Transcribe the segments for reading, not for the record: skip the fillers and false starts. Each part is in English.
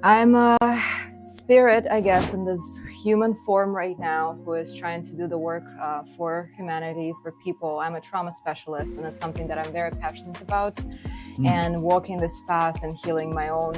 I'm a spirit, I guess, in this human form right now who is trying to do the work for humanity, for people. I'm a trauma specialist, and it's something that I'm very passionate about. And walking this path and healing my own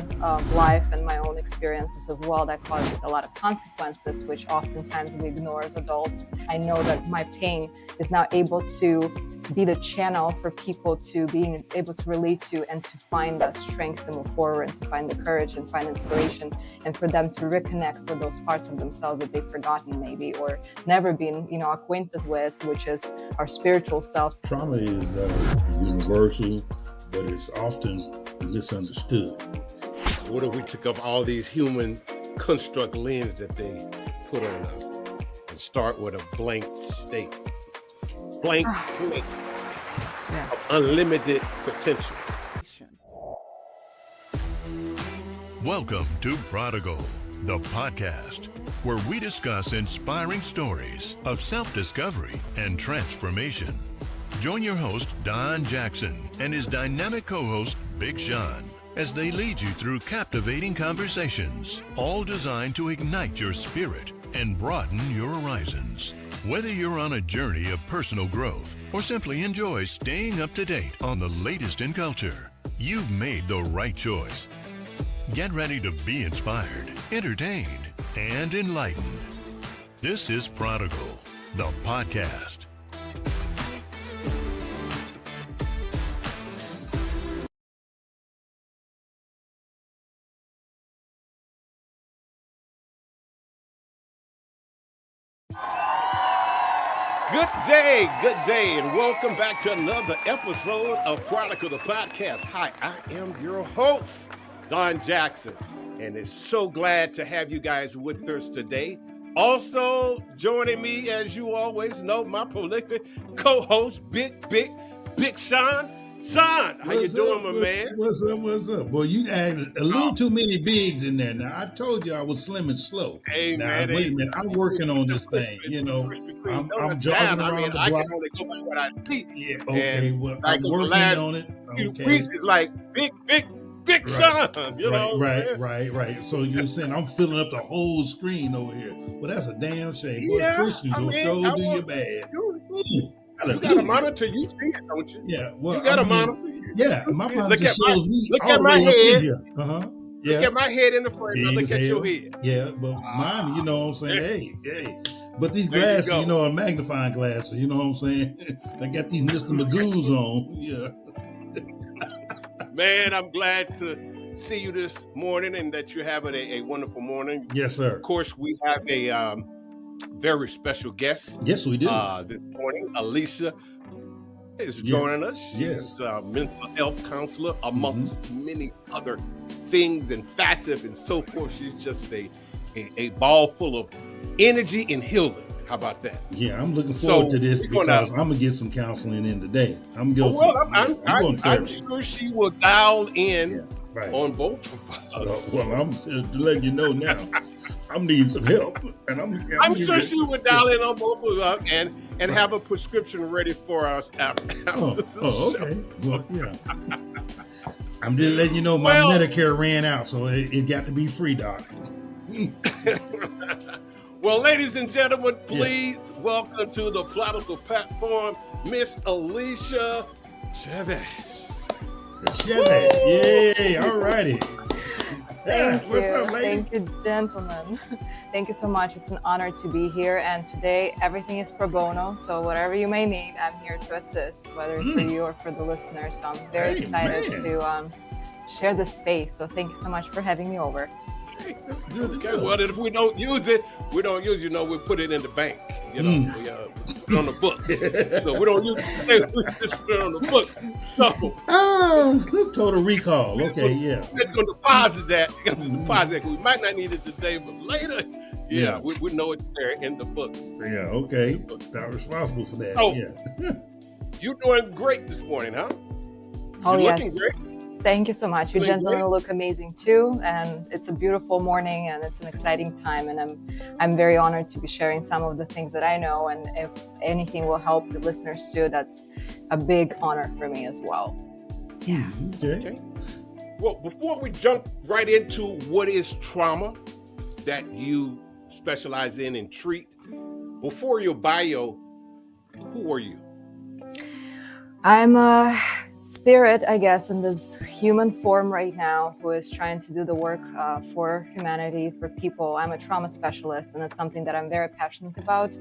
life and my own experiences as well that caused a lot of consequences, which oftentimes we ignore as adults. I know that my pain is now able to be the channel for people to being able to relate to and to find that strength to move forward and to find the courage and find inspiration, and for them to reconnect with those parts of themselves that they've forgotten maybe or never been acquainted with, which is our spiritual self. Trauma is universal, but it's often misunderstood. What if we took up all these human construct lens that they put on us and start with a blank slate of unlimited potential? Welcome to Prodigal, the podcast, where we discuss inspiring stories of self-discovery and transformation. Join your host, Don Jackson, and his dynamic co-host, Big Sean, as they lead you through captivating conversations, all designed to ignite your spirit and broaden your horizons. Whether you're on a journey of personal growth or simply enjoy staying up to date on the latest in culture, you've made the right choice. Get ready to be inspired, entertained, and enlightened. This is Prodigal, the podcast. Good day, and welcome back to another episode of Prodigal The Podcast. Hi, I am your host, Don Jackson, and it's so glad to have you guys with us today. Also joining me, as you always know, my prolific co-host, Big Sean. Sean, how you doing, my man? What's up? Well, you added a little too many bigs in there. Now, I told you I was slim and slow. Hey, now, man, wait a minute. I'm working on this thing, I'm jogging around the I block. can only go by what I see. Yeah, okay, well, like I'm working on it. Okay. Weeks is like big Right. Sean, you know? Right. So you're saying I'm filling up the whole screen over here. Well, that's a damn shame. Boy, Yeah, Christians will so do you bad. You got a monitor, you see it, don't you? Yeah, well, you got a monitor. Yeah, my monitor shows me look all at the my way up head. in here. Yeah. Look at my head in the frame. Now look at your head. Yeah, but mine, you know what I'm saying? Hey. But these There glasses, you go. are magnifying glasses, you know what I'm saying? I got these Mr. Magoo's on. Yeah. Man, I'm glad to see you this morning and that you're having a wonderful morning. Yes, sir. Of course, we have a very special guest. Yes, we do. This morning, Alisa is joining us. She's a mental health counselor, amongst many other things and facets and so forth. She's just a ball full of energy and healing. How about that? Yeah, I'm looking forward to this because I'm gonna get some counseling in today. I'm sure she will dial in on both of us. Well, I'm letting you know now. I'm needing some help, and I'm sure she would dial in on both of us and have a prescription ready for us after okay. Well, yeah. I'm just letting you know my Medicare ran out, so it got to be free, Doc. Well, ladies and gentlemen, please welcome to the Prodigal platform, Miss Alisa Gracheva. Yay! All righty. Thank you. What's up, lady? Thank you, gentlemen. Thank you so much. It's an honor to be here. And today, everything is pro bono. So whatever you may need, I'm here to assist, whether it's for you or for the listeners. So I'm very excited to share the space. So thank you so much for having me over. Okay, well, if we don't use it, we we put it in the bank. We put it on the book. So we don't use it, we just put it on the book. So, total recall. Okay, yeah. It's going to deposit that. We might not need it today, but later, we know it's there in the books. Yeah, okay. Not responsible for that. So, you're doing great this morning, huh? Oh, you're yes. looking great. Thank you so much. You gentlemen look amazing too, and it's a beautiful morning and it's an exciting time, and I'm very honored to be sharing some of the things that I know, and if anything will help the listeners too, that's a big honor for me as well. Yeah. Okay. Well, before we jump right into what is trauma that you specialize in and treat, before your bio, who are you? I'm a spirit, I guess, in this human form right now who is trying to do the work for humanity, for people. I'm a trauma specialist, and it's something that I'm very passionate about.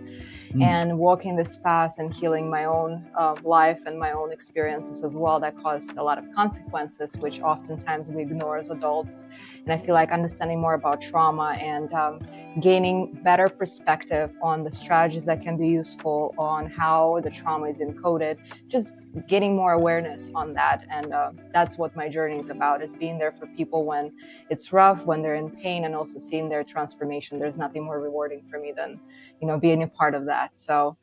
And walking this path and healing my own life and my own experiences as well that caused a lot of consequences, which oftentimes we ignore as adults. And I feel like understanding more about trauma and gaining better perspective on the strategies that can be useful on how the trauma is encoded, just getting more awareness on that. And that's what my journey is about, is being there for people when it's rough, when they're in pain, and also seeing their transformation. There's nothing more rewarding for me than being a part of that. So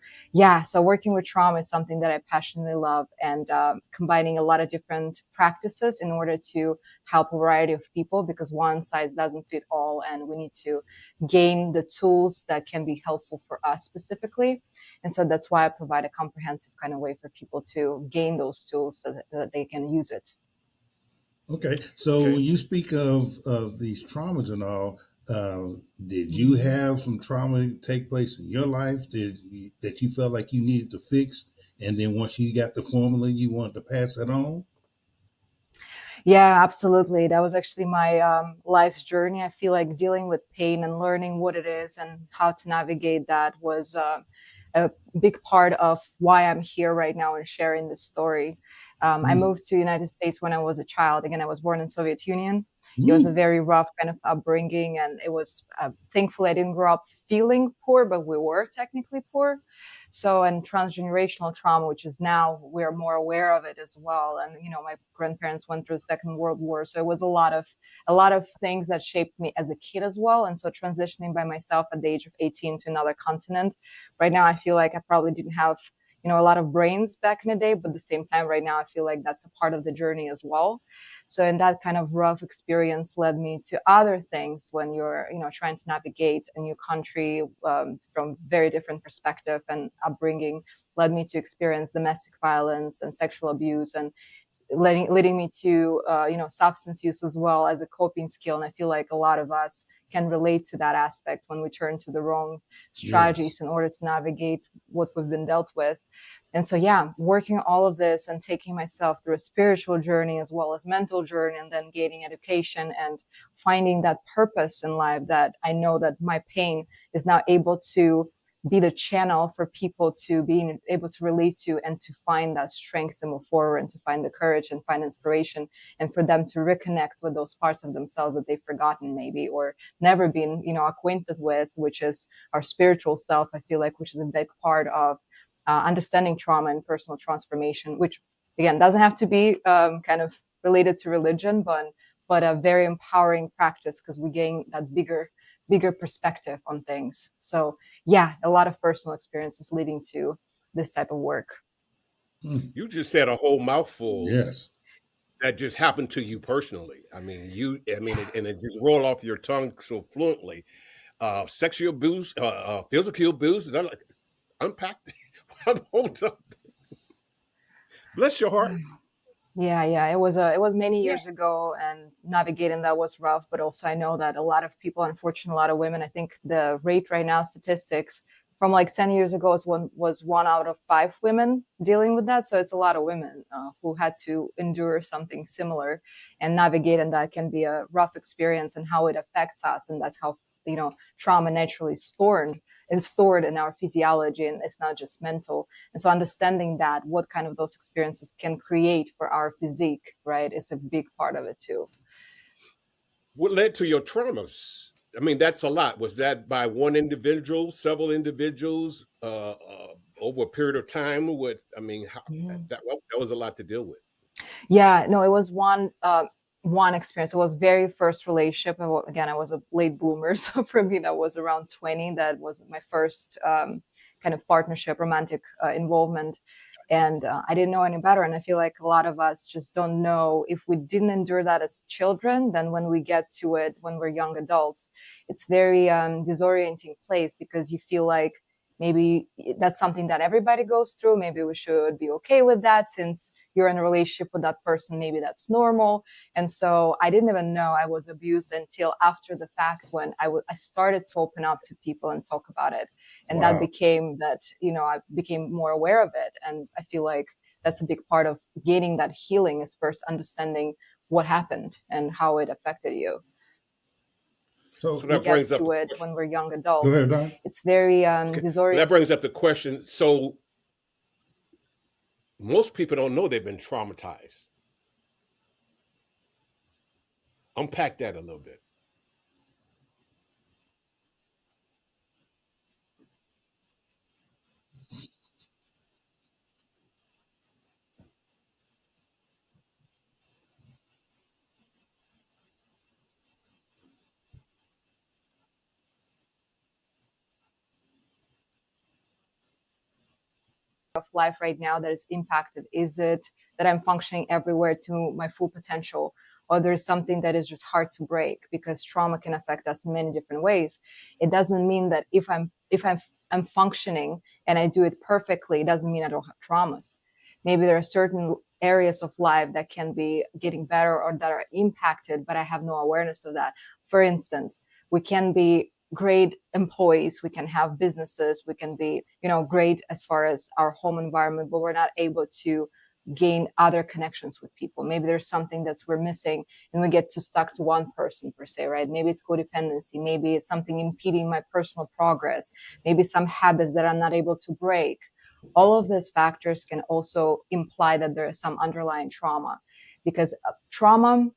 working with trauma is something that I passionately love, and combining a lot of different practices in order to help a variety of people, because one size doesn't fit all, and we need to gain the tools that can be helpful for us specifically. And so that's why I provide a comprehensive kind of way for people to gain those tools so that they can use it. Okay, so when you speak of these traumas and all, did you have some trauma take place in your life that you felt like you needed to fix, and then once you got the formula, you wanted to pass it on? Yeah, absolutely. That was actually my life's journey. I feel like dealing with pain and learning what it is and how to navigate that was a big part of why I'm here right now and sharing this story. I moved to the United States when I was a child. Again, I was born in Soviet Union. It was a very rough kind of upbringing, and it was thankfully I didn't grow up feeling poor, but we were technically poor. So, and transgenerational trauma, which is now we're more aware of it as well. And my grandparents went through the Second World War, so it was a lot of things that shaped me as a kid as well. And so, transitioning by myself at the age of 18 to another continent, right now I feel like I probably didn't have a lot of brains back in the day, but at the same time, right now I feel like that's a part of the journey as well. So, and that kind of rough experience led me to other things when you're, trying to navigate a new country from very different perspective and upbringing, led me to experience domestic violence and sexual abuse, and leading me to substance use as well as a coping skill. And I feel like a lot of us can relate to that aspect when we turn to the wrong strategies in order to navigate what we've been dealt with. And so working all of this and taking myself through a spiritual journey as well as mental journey, and then gaining education and finding that purpose in life, that I know that my pain is now able to be the channel for people to be able to relate to, and to find that strength to move forward, and to find the courage and find inspiration, and for them to reconnect with those parts of themselves that they've forgotten maybe, or never been, acquainted with, which is our spiritual self, I feel like, which is a big part of understanding trauma and personal transformation, which again doesn't have to be kind of related to religion, but a very empowering practice, because we gain that bigger perspective on things. So a lot of personal experiences leading to this type of work. You just said a whole mouthful. Yes. That just happened to you personally. And it just rolled off your tongue so fluently. Sexual abuse, physical abuse, unpack. Hold up. Bless your heart. Yeah. It was many years ago, and navigating that was rough. But also, I know that a lot of people, unfortunately, a lot of women. I think the rate right now, statistics from like 10 years ago, was 1 out of 5 women dealing with that. So it's a lot of women who had to endure something similar, and navigating that can be a rough experience, and how it affects us. And that's how trauma naturally stored in our physiology, and it's not just mental. And so understanding that what kind of those experiences can create for our physique, right, is a big part of it too. What led to your traumas? I mean, that's a lot. Was that by one individual, several individuals, over a period of time? That was a lot to deal with. Yeah, no, it was one experience. It was very first relationship. Again, I was a late bloomer, so for me that was around 20. That was my first kind of partnership, romantic involvement. And I didn't know any better. And I feel like a lot of us just don't know, if we didn't endure that as children, then when we get to it when we're young adults, it's very disorienting place, because you feel like maybe that's something that everybody goes through. Maybe we should be okay with that. Since you're in a relationship with that person, maybe that's normal. And so I didn't even know I was abused until after the fact, when I started to open up to people and talk about it. And Wow. that became that, I became more aware of it. And I feel like that's a big part of gaining that healing, is first understanding what happened and how it affected you. So So that We brings get up to the it question. when we're young go adults. ahead, Don. It's very Okay. disorienting. That brings up the question. So most people don't know they've been traumatized. Unpack that a little bit. Of life right now that is impacted? Is it that I'm functioning everywhere to my full potential? Or there's something that is just hard to break, because trauma can affect us in many different ways. It doesn't mean that if I'm functioning and I do it perfectly, it doesn't mean I don't have traumas. Maybe there are certain areas of life that can be getting better or that are impacted, but I have no awareness of that. For instance, we can be great employees, we can have businesses, we can be, great as far as our home environment, but we're not able to gain other connections with people. Maybe there's something that's we're missing, and we get too stuck to one person per se, right? Maybe it's codependency, maybe it's something impeding my personal progress, maybe some habits that I'm not able to break. All of these factors can also imply that there is some underlying trauma, because trauma,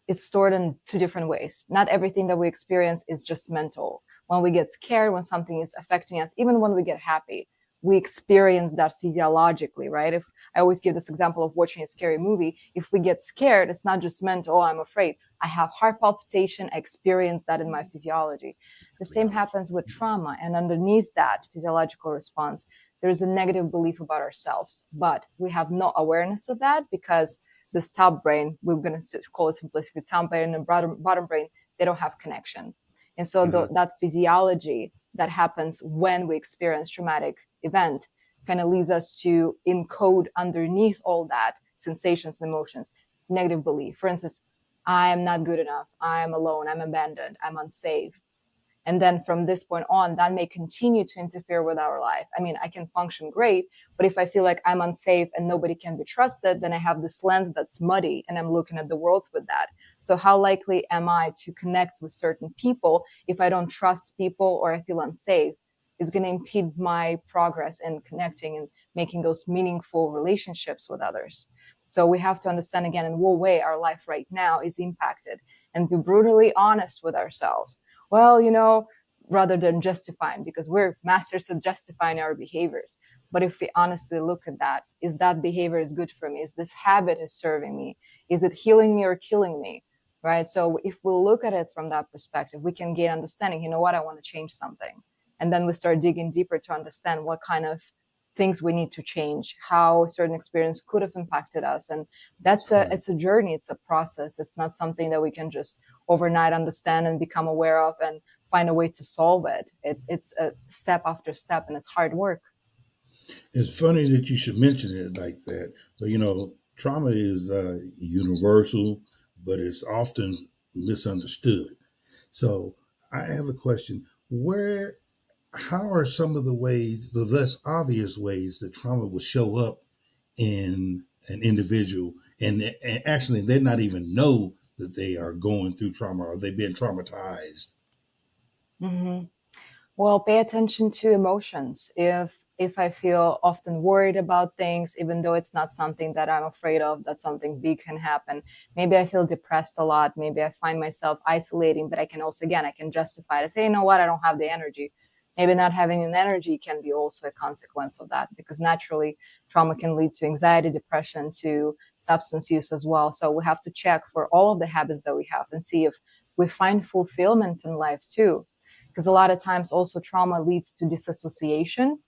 it's stored in two different ways. Not everything that we experience is just mental. When we get scared, when something is affecting us, even when we get happy, we experience that physiologically, right? If I always give this example of watching a scary movie, if we get scared, it's not just mental, oh, I'm afraid. I have heart palpitation, I experience that in my physiology. The same happens with trauma. And underneath that physiological response, there's a negative belief about ourselves. But we have no awareness of that, because this top brain, we're going to call it simplistically top brain, and bottom brain, they don't have connection. And so that physiology that happens when we experience traumatic event kind of leads us to encode underneath all that sensations and emotions, negative belief. For instance, I am not good enough, I'm alone, I'm abandoned, I'm unsafe. And then from this point on, that may continue to interfere with our life. I mean, I can function great, but if I feel like I'm unsafe and nobody can be trusted, then I have this lens that's muddy and I'm looking at the world with that. So how likely am I to connect with certain people if I don't trust people or I feel unsafe? It's going to impede my progress in connecting and making those meaningful relationships with others. So we have to understand again in what way our life right now is impacted, and be brutally honest with ourselves. Well, rather than justifying, because we're masters of justifying our behaviors. But if we honestly look at that, is that behavior is good for me? Is this habit is serving me? Is it healing me or killing me? Right? So if we look at it from that perspective, we can gain understanding, you know what, I want to change something. And then we start digging deeper to understand what kind of things we need to change, how certain experience could have impacted us. And it's a journey, it's a process. It's not something that we can just overnight understand and become aware of and find a way to solve it. It's a step after step, and it's hard work. It's funny that you should mention it like that, but trauma is universal, but it's often misunderstood. So I have a question: how are some of the ways, the less obvious ways, that trauma will show up in an individual, and actually they not even know that they are going through trauma or they've been traumatized? Mm-hmm. Well, pay attention to emotions. If I feel often worried about things, even though it's not something that I'm afraid of, that something big can happen. Maybe I feel depressed a lot. Maybe I find myself isolating, but I can also, again, I can justify it. I say, you know what, I don't have the energy. Maybe not having an energy can be also a consequence of that, because naturally trauma can lead to anxiety, depression, to substance use as well. So we have to check for all of the habits that we have and see if we find fulfillment in life too. Because a lot of times also trauma leads to disassociation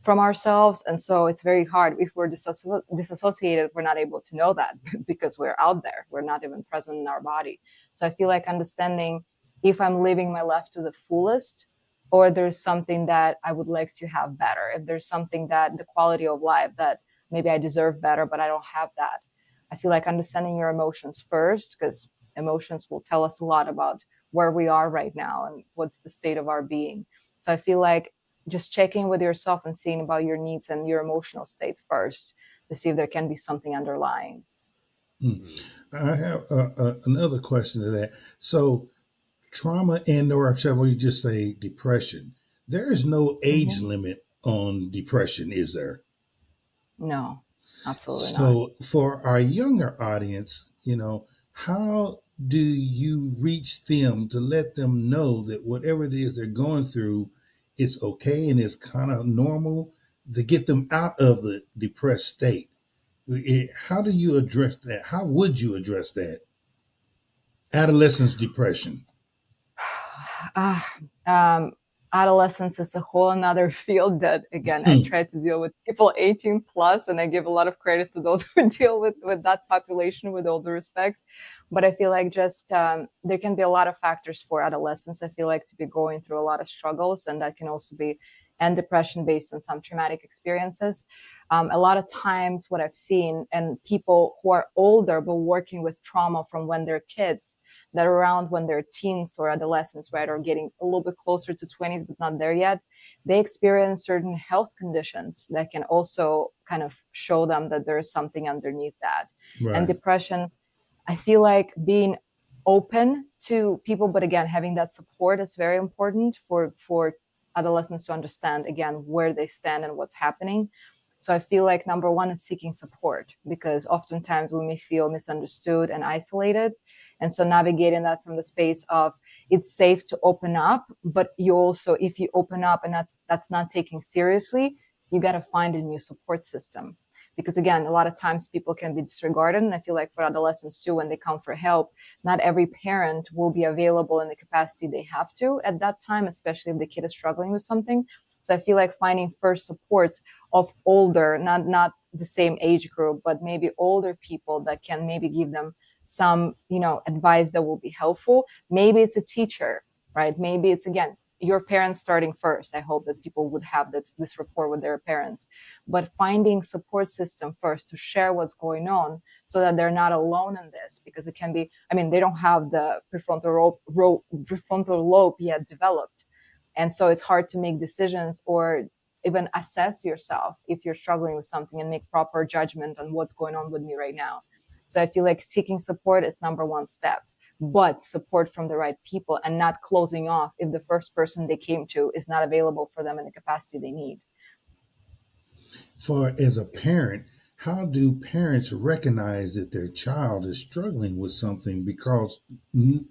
from ourselves. And so it's very hard. If we're disassociated, we're not able to know that because we're out there. We're not even present in our body. So I feel like understanding if I'm living my life to the fullest, or there's something that I would like to have better. If there's something that the quality of life that maybe I deserve better, but I don't have that. I feel like understanding your emotions first, because emotions will tell us a lot about where we are right now and what's the state of our being. So I feel like just checking with yourself and seeing about your needs and your emotional state first to see if there can be something underlying. I have another question to that. So, trauma and or shall we just say depression? There is no age limit on depression, is there? No, absolutely not. So, for our younger audience, how do you reach them to let them know that whatever it is they're going through, it's okay and it's kind of normal to get them out of the depressed state? How do you address that? How would you address that? Adolescence depression. Ah, um, Adolescence is a whole another field that, again, I try to deal with people 18 plus, and I give a lot of credit to those who deal with that population, with all the respect. But I feel like just there can be a lot of factors for adolescents. I feel like to be going through a lot of struggles, and that can also be and depression based on some traumatic experiences. A lot of times, what I've seen, and people who are older but working with trauma from when they're kids, that are around when they're teens or adolescents, right, or getting a little bit closer to 20s, but not there yet, they experience certain health conditions that can also kind of show them that there is something underneath that. And Right. depression, I feel like being open to people, but again, having that support is very important for adolescents to understand, again, where they stand and what's happening. So I feel like number one is seeking support, because oftentimes we may feel misunderstood and isolated. And so navigating that from the space of it's safe to open up, but you also, if you open up and that's not taken seriously, you got to find a new support system. Because again, a lot of times people can be disregarded. And I feel like for adolescents too, when they come for help, not every parent will be available in the capacity they have to at that time, especially if the kid is struggling with something. So I feel like finding first supports of older, not the same age group, but maybe older people that can maybe give them some, advice that will be helpful. Maybe it's a teacher, right? Maybe it's, again, your parents starting first. I hope that people would have this rapport with their parents, but finding support system first to share what's going on so that they're not alone in this, because it can be, they don't have the prefrontal lobe yet developed. And so it's hard to make decisions or even assess yourself if you're struggling with something and make proper judgment on what's going on with me right now. So I feel like seeking support is number one step, but support from the right people and not closing off if the first person they came to is not available for them in the capacity they need. For as a parent, how do parents recognize that their child is struggling with something? Because, in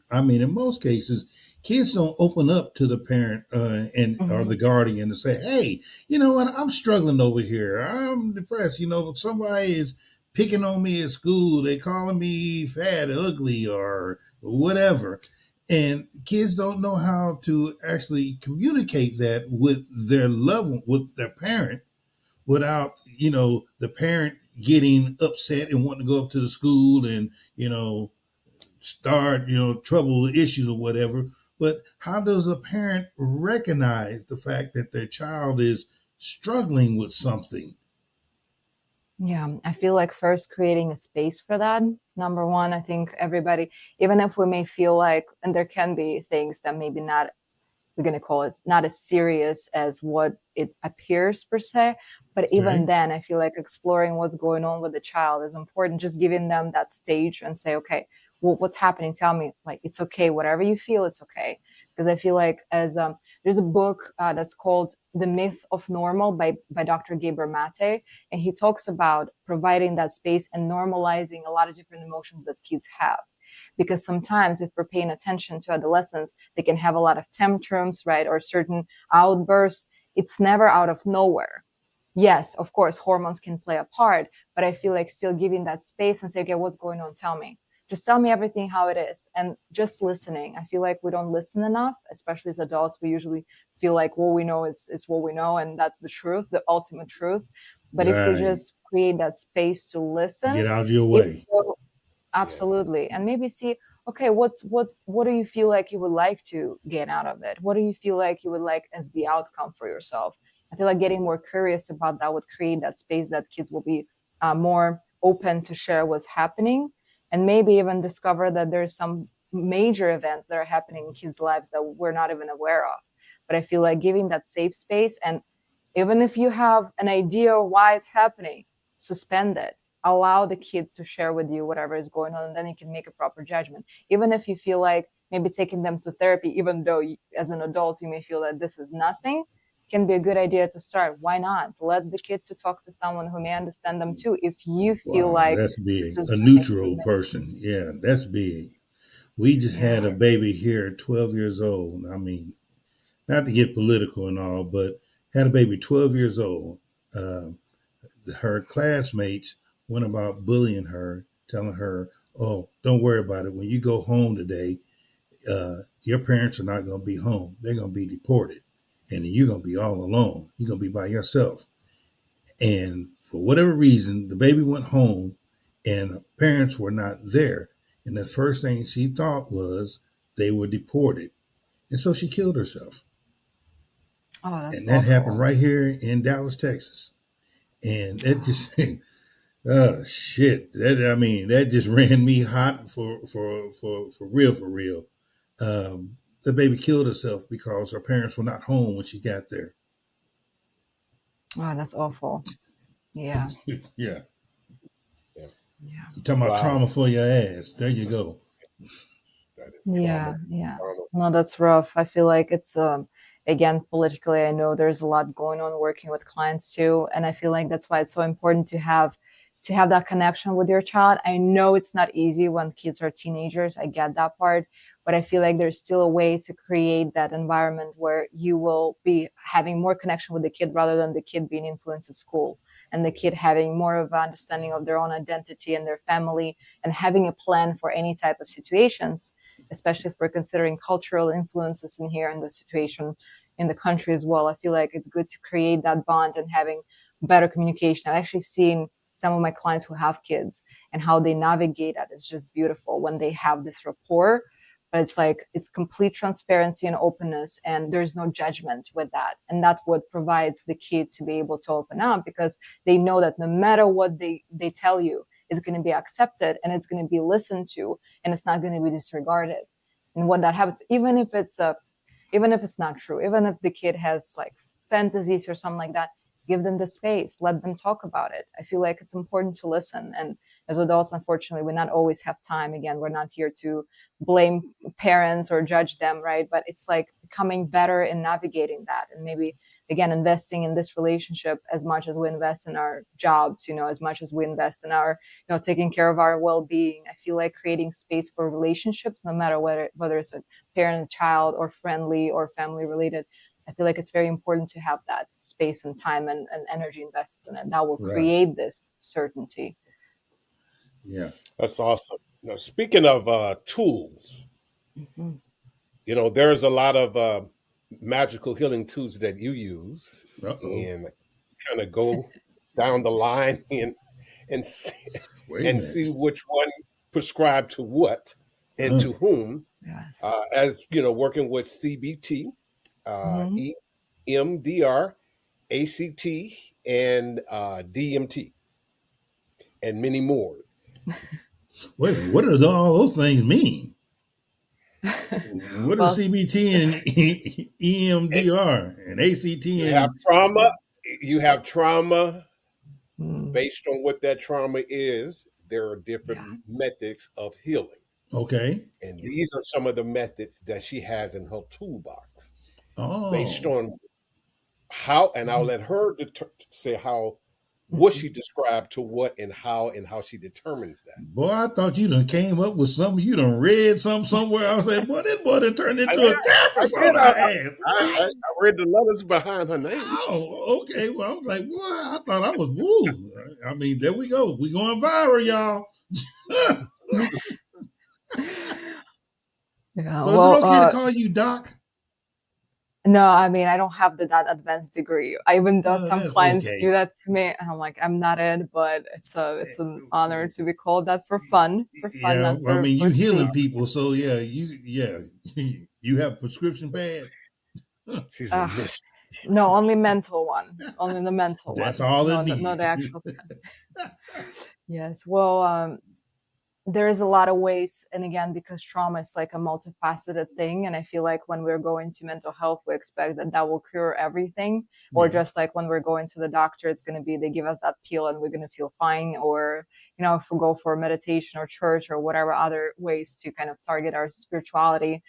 most cases, kids don't open up to the parent and or the guardian to say, hey, you know what, I'm struggling over here. I'm depressed. Somebody is picking on me at school. They calling me fat, ugly, or whatever. And kids don't know how to actually communicate that with with their parent without, the parent getting upset and wanting to go up to the school and, start, trouble issues or whatever. But how does a parent recognize the fact that their child is struggling with something? Yeah, I feel like first creating a space for that. Number one, I think everybody, even if we may feel like, and there can be things that maybe not, we're going to call it not as serious as what it appears per se. But even Okay. then, I feel like exploring what's going on with the child is important. Just giving them that stage and say, okay, well, what's happening? Tell me, like, it's okay. Whatever you feel, it's okay. Because I feel like there's a book that's called The Myth of Normal by Dr. Gabriel Mate. And he talks about providing that space and normalizing a lot of different emotions that kids have. Because sometimes if we're paying attention to adolescents, they can have a lot of tantrums, right? Or certain outbursts. It's never out of nowhere. Yes, of course, hormones can play a part, but I feel like still giving that space and say, okay, what's going on? Tell me. Just tell me everything how it is. And just listening. I feel like we don't listen enough, especially as adults. We usually feel like what we know is what we know, and that's the truth, the ultimate truth. But if we Right. just create that space to listen, Get out of your it way. will absolutely. And maybe see okay, what do you feel like you would like to get out of it? What do you feel like you would like as the outcome for yourself? I feel like getting more curious about that would create that space that kids will be more open to share what's happening, and maybe even discover that there's some major events that are happening in kids' lives that we're not even aware of. But I feel like giving that safe space, and even if you have an idea why it's happening, suspend it. Allow the kid to share with you whatever is going on, and then you can make a proper judgment. Even if you feel like maybe taking them to therapy, even though as an adult you may feel that this is nothing, can be a good idea to start. Why not? Let the kid to talk to someone who may understand them too. If you feel Wow, like that's big. this is A neutral person. Yeah, that's big. We just had a baby here, 12 years old. I mean, not to get political and all, but had a baby 12 years old. Her classmates went about bullying her, telling her, oh, don't worry about it. When you go home today, your parents are not going to be home. They're going to be deported. And you're going to be all alone. You're going to be by yourself. And for whatever reason, the baby went home and her parents were not there. And the first thing she thought was they were deported. And so she killed herself. Oh, that's and that awful. happened right here in Dallas, Texas. And it just, oh shit! That just ran me hot for real. The baby killed herself because her parents were not home when she got there. Oh, that's awful. Yeah. Yeah. Yeah. You're talking about trauma for your ass. There you go. That is Yeah. trauma. Yeah. Trauma. No, that's rough. I feel like it's again, politically, I know there's a lot going on working with clients too, and I feel like that's why it's so important to have that connection with your child. I know it's not easy when kids are teenagers. I get that part, but I feel like there's still a way to create that environment where you will be having more connection with the kid rather than the kid being influenced at school, and the kid having more of an understanding of their own identity and their family, and having a plan for any type of situations, especially if we're considering cultural influences in here in the situation in the country as well. I feel like it's good to create that bond and having better communication. I've actually seen some of my clients who have kids and how they navigate it. It's just beautiful when they have this rapport. But it's like it's complete transparency and openness, and there's no judgment with that. And that's what provides the kid to be able to open up, because they know that no matter what they tell you, it's going to be accepted and it's going to be listened to, and it's not going to be disregarded. And when that happens, even if it's not true, even if the kid has like fantasies or something like that, give them the space, let them talk about it. I feel like it's important to listen. And as adults, unfortunately, we not always have time. Again, we're not here to blame parents or judge them, right? But it's like becoming better in navigating that, and maybe again investing in this relationship as much as we invest in our jobs, as much as we invest in our taking care of our well-being. I feel like creating space for relationships, no matter whether it's a parent, child, or friendly or family related, I feel like it's very important to have that space and time and energy invested in it. That will create this certainty. Yeah. That's awesome. Now, speaking of tools, there's a lot of magical healing tools that you use. And kind of go down the line and see which one prescribed to what and to whom. Yes. As working with CBT, EMDR, ACT, and DMT, and many more. Wait a minute, what do all those things mean? What is CBT and EMDR and ACT? You have trauma. Based on what that trauma is, there are different methods of healing. Okay. And these are some of the methods that she has in her toolbox. Oh. Based on how, and I'll let her say how, what she described to what and how she determines that. Boy, I thought you done came up with something. You done read something somewhere. I was like, boy, this boy done turned into a therapist on our ass. I read the letters behind her name. Oh, okay. Well, I was like, boy, I thought I was woo. I mean, there we go. We going viral, y'all. Yeah, so is it okay to call you Doc? No, I mean, I don't have that advanced degree. Even though some That's clients okay. do that to me, and I'm like, I'm not it, but it's an honor to be called that for fun, Yeah, not I mean, for you healing speech. people, so you have a prescription pad. She's a Uh, miss. no, only mental one, only the mental That's one. all it No, no, the needs. actual. Yes. Well, there is a lot of ways, and again, because trauma is like a multifaceted thing, and I feel like when we're going to mental health, we expect that will cure everything, or Yeah, just like when we're going to the doctor, it's going to be they give us that pill and we're going to feel fine, or if we go for meditation or church or whatever other ways to kind of target our spirituality,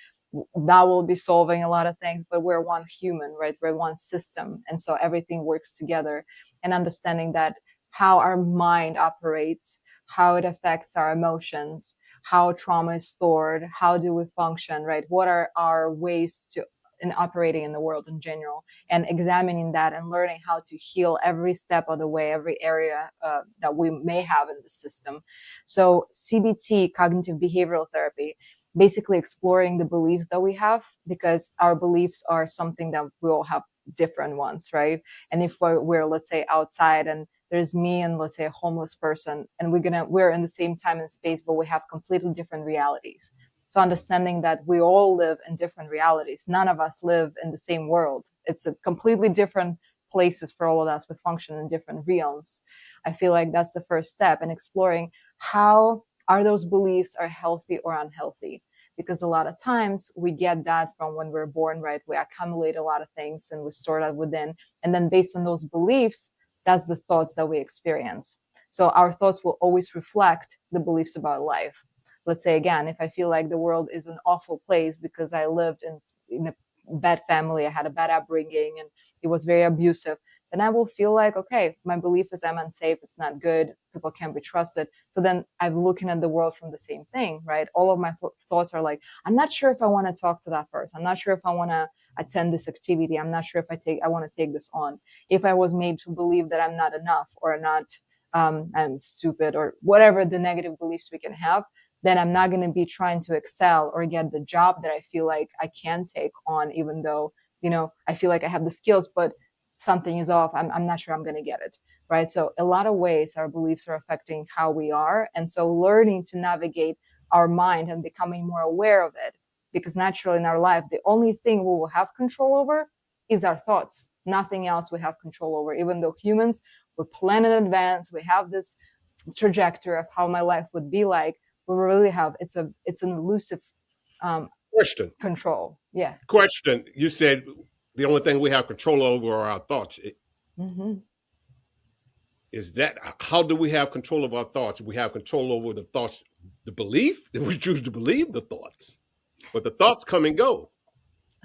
that will be solving a lot of things. But we're one human, right? We're one system, and so everything works together. And understanding that how our mind operates, how it affects our emotions, how trauma is stored, how do we function, right? What are our ways to in operating in the world in general, and examining that and learning how to heal every step of the way, every area that we may have in the system. So CBT, cognitive behavioral therapy, basically exploring the beliefs that we have, because our beliefs are something that we all have different ones, right? And if we're let's say outside and there's me and let's say a homeless person, and we're in the same time and space, but we have completely different realities. So understanding that we all live in different realities, none of us live in the same world. It's a completely different places for all of us. We function in different realms. I feel like that's the first step in exploring how are those beliefs are healthy or unhealthy. Because a lot of times we get that from when we're born, right? We accumulate a lot of things and we store that within. And then based on those beliefs, that's the thoughts that we experience. So our thoughts will always reflect the beliefs about life. Let's say again, if I feel like the world is an awful place because I lived in a bad family, I had a bad upbringing and it was very abusive, then I will feel like, okay, my belief is I'm unsafe, it's not good, people can't be trusted. So then I'm looking at the world from the same thing, right? All of my thoughts are like, I'm not sure if I want to talk to that person. I'm not sure if I want to attend this activity. I'm not sure if I want to take this on. If I was made to believe that I'm not enough or not, I'm stupid or whatever the negative beliefs we can have, then I'm not going to be trying to excel or get the job that I feel like I can take on, even though, I feel like I have the skills, but something is off. I'm not sure I'm going to get it. Right. So a lot of ways our beliefs are affecting how we are. And so learning to navigate our mind and becoming more aware of it, because naturally in our life, the only thing we will have control over is our thoughts. Nothing else we have control over, even though humans, we plan in advance, we have this trajectory of how my life would be like. We really have, it's an elusive Question. control. Yeah. Question. You said the only thing we have control over are our thoughts. Mm-hmm. Is that how do we have control of our thoughts? We have control over the thoughts, the belief that we choose to believe the thoughts, but the thoughts come and go.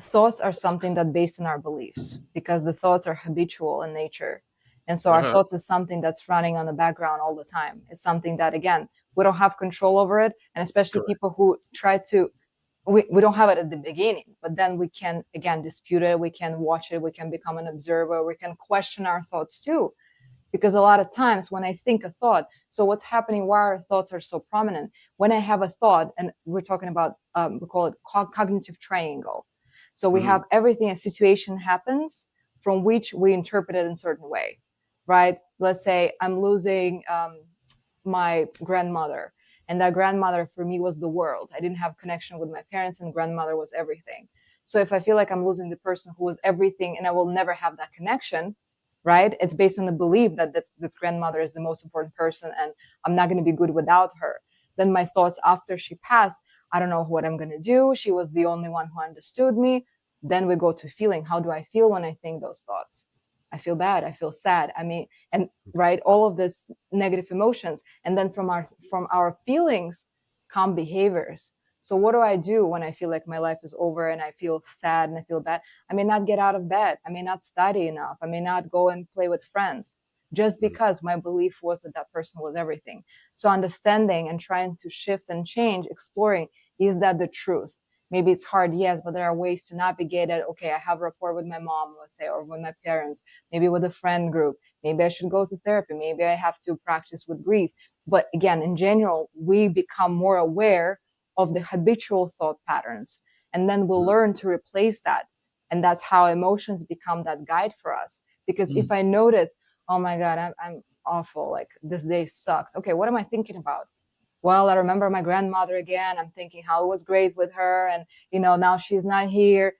Thoughts are something that based on our beliefs, because the thoughts are habitual in nature. And so our thoughts is something that's running on the background all the time. It's something that, again, we don't have control over it. And especially Correct. people who try to, we don't have it at the beginning, but then we can, again, dispute it. We can watch it. We can become an observer. We can question our thoughts too. Because a lot of times when I think a thought, so what's happening, why our thoughts are so prominent? When I have a thought, and we're talking about, we call it cognitive triangle. So we have everything, a situation happens from which we interpret it in a certain way, right? Let's say I'm losing my grandmother, and that grandmother for me was the world. I didn't have connection with my parents, and grandmother was everything. So if I feel like I'm losing the person who was everything and I will never have that connection, right? It's based on the belief that this grandmother is the most important person and I'm not going to be good without her. Then my thoughts after she passed, I don't know what I'm going to do. She was the only one who understood me. Then we go to feeling. How do I feel when I think those thoughts? I feel bad. I feel sad. I mean, and right, all of this negative emotions. And then from our feelings come behaviors. So what do I do when I feel like my life is over and I feel sad and I feel bad? I may not get out of bed. I may not study enough. I may not go and play with friends, just because my belief was that that person was everything. So understanding and trying to shift and change, exploring, is that the truth? Maybe it's hard, yes, but there are ways to navigate it. Okay, I have rapport with my mom, let's say, or with my parents, maybe with a friend group. Maybe I should go to therapy. Maybe I have to practice with grief. But again, in general, we become more aware of the habitual thought patterns. And then we'll learn to replace that And that's how emotions become that guide for us. Because if I notice, oh my God, I'm awful, like this day sucks. Okay, what am I thinking about? Well, I remember my grandmother again. I'm thinking how it was great with her, and now she's not here.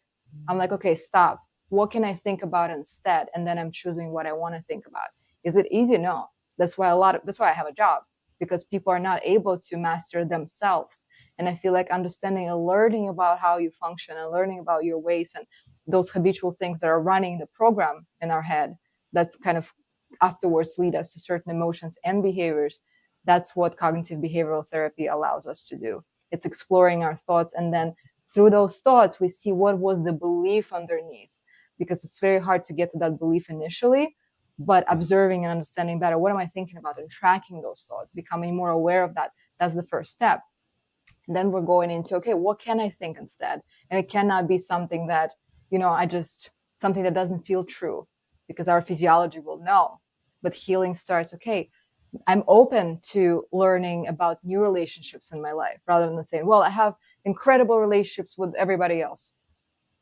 I'm like, okay, stop. What can I think about instead? And then I'm choosing what I want to think about. Is it easy? No. That's why I have a job, because people are not able to master themselves. And I feel like understanding and learning about how you function and learning about your ways and those habitual things that are running the program in our head that kind of afterwards lead us to certain emotions and behaviors. That's what cognitive behavioral therapy allows us to do. It's exploring our thoughts, and then through those thoughts, we see what was the belief underneath, because it's very hard to get to that belief initially, but observing and understanding better, what am I thinking about, and tracking those thoughts, becoming more aware of that. That's the first step. And then we're going into, okay, what can I think instead? And it cannot be something that, something that doesn't feel true, because our physiology will know. But healing starts, okay, I'm open to learning about new relationships in my life, rather than saying, well, I have incredible relationships with everybody else.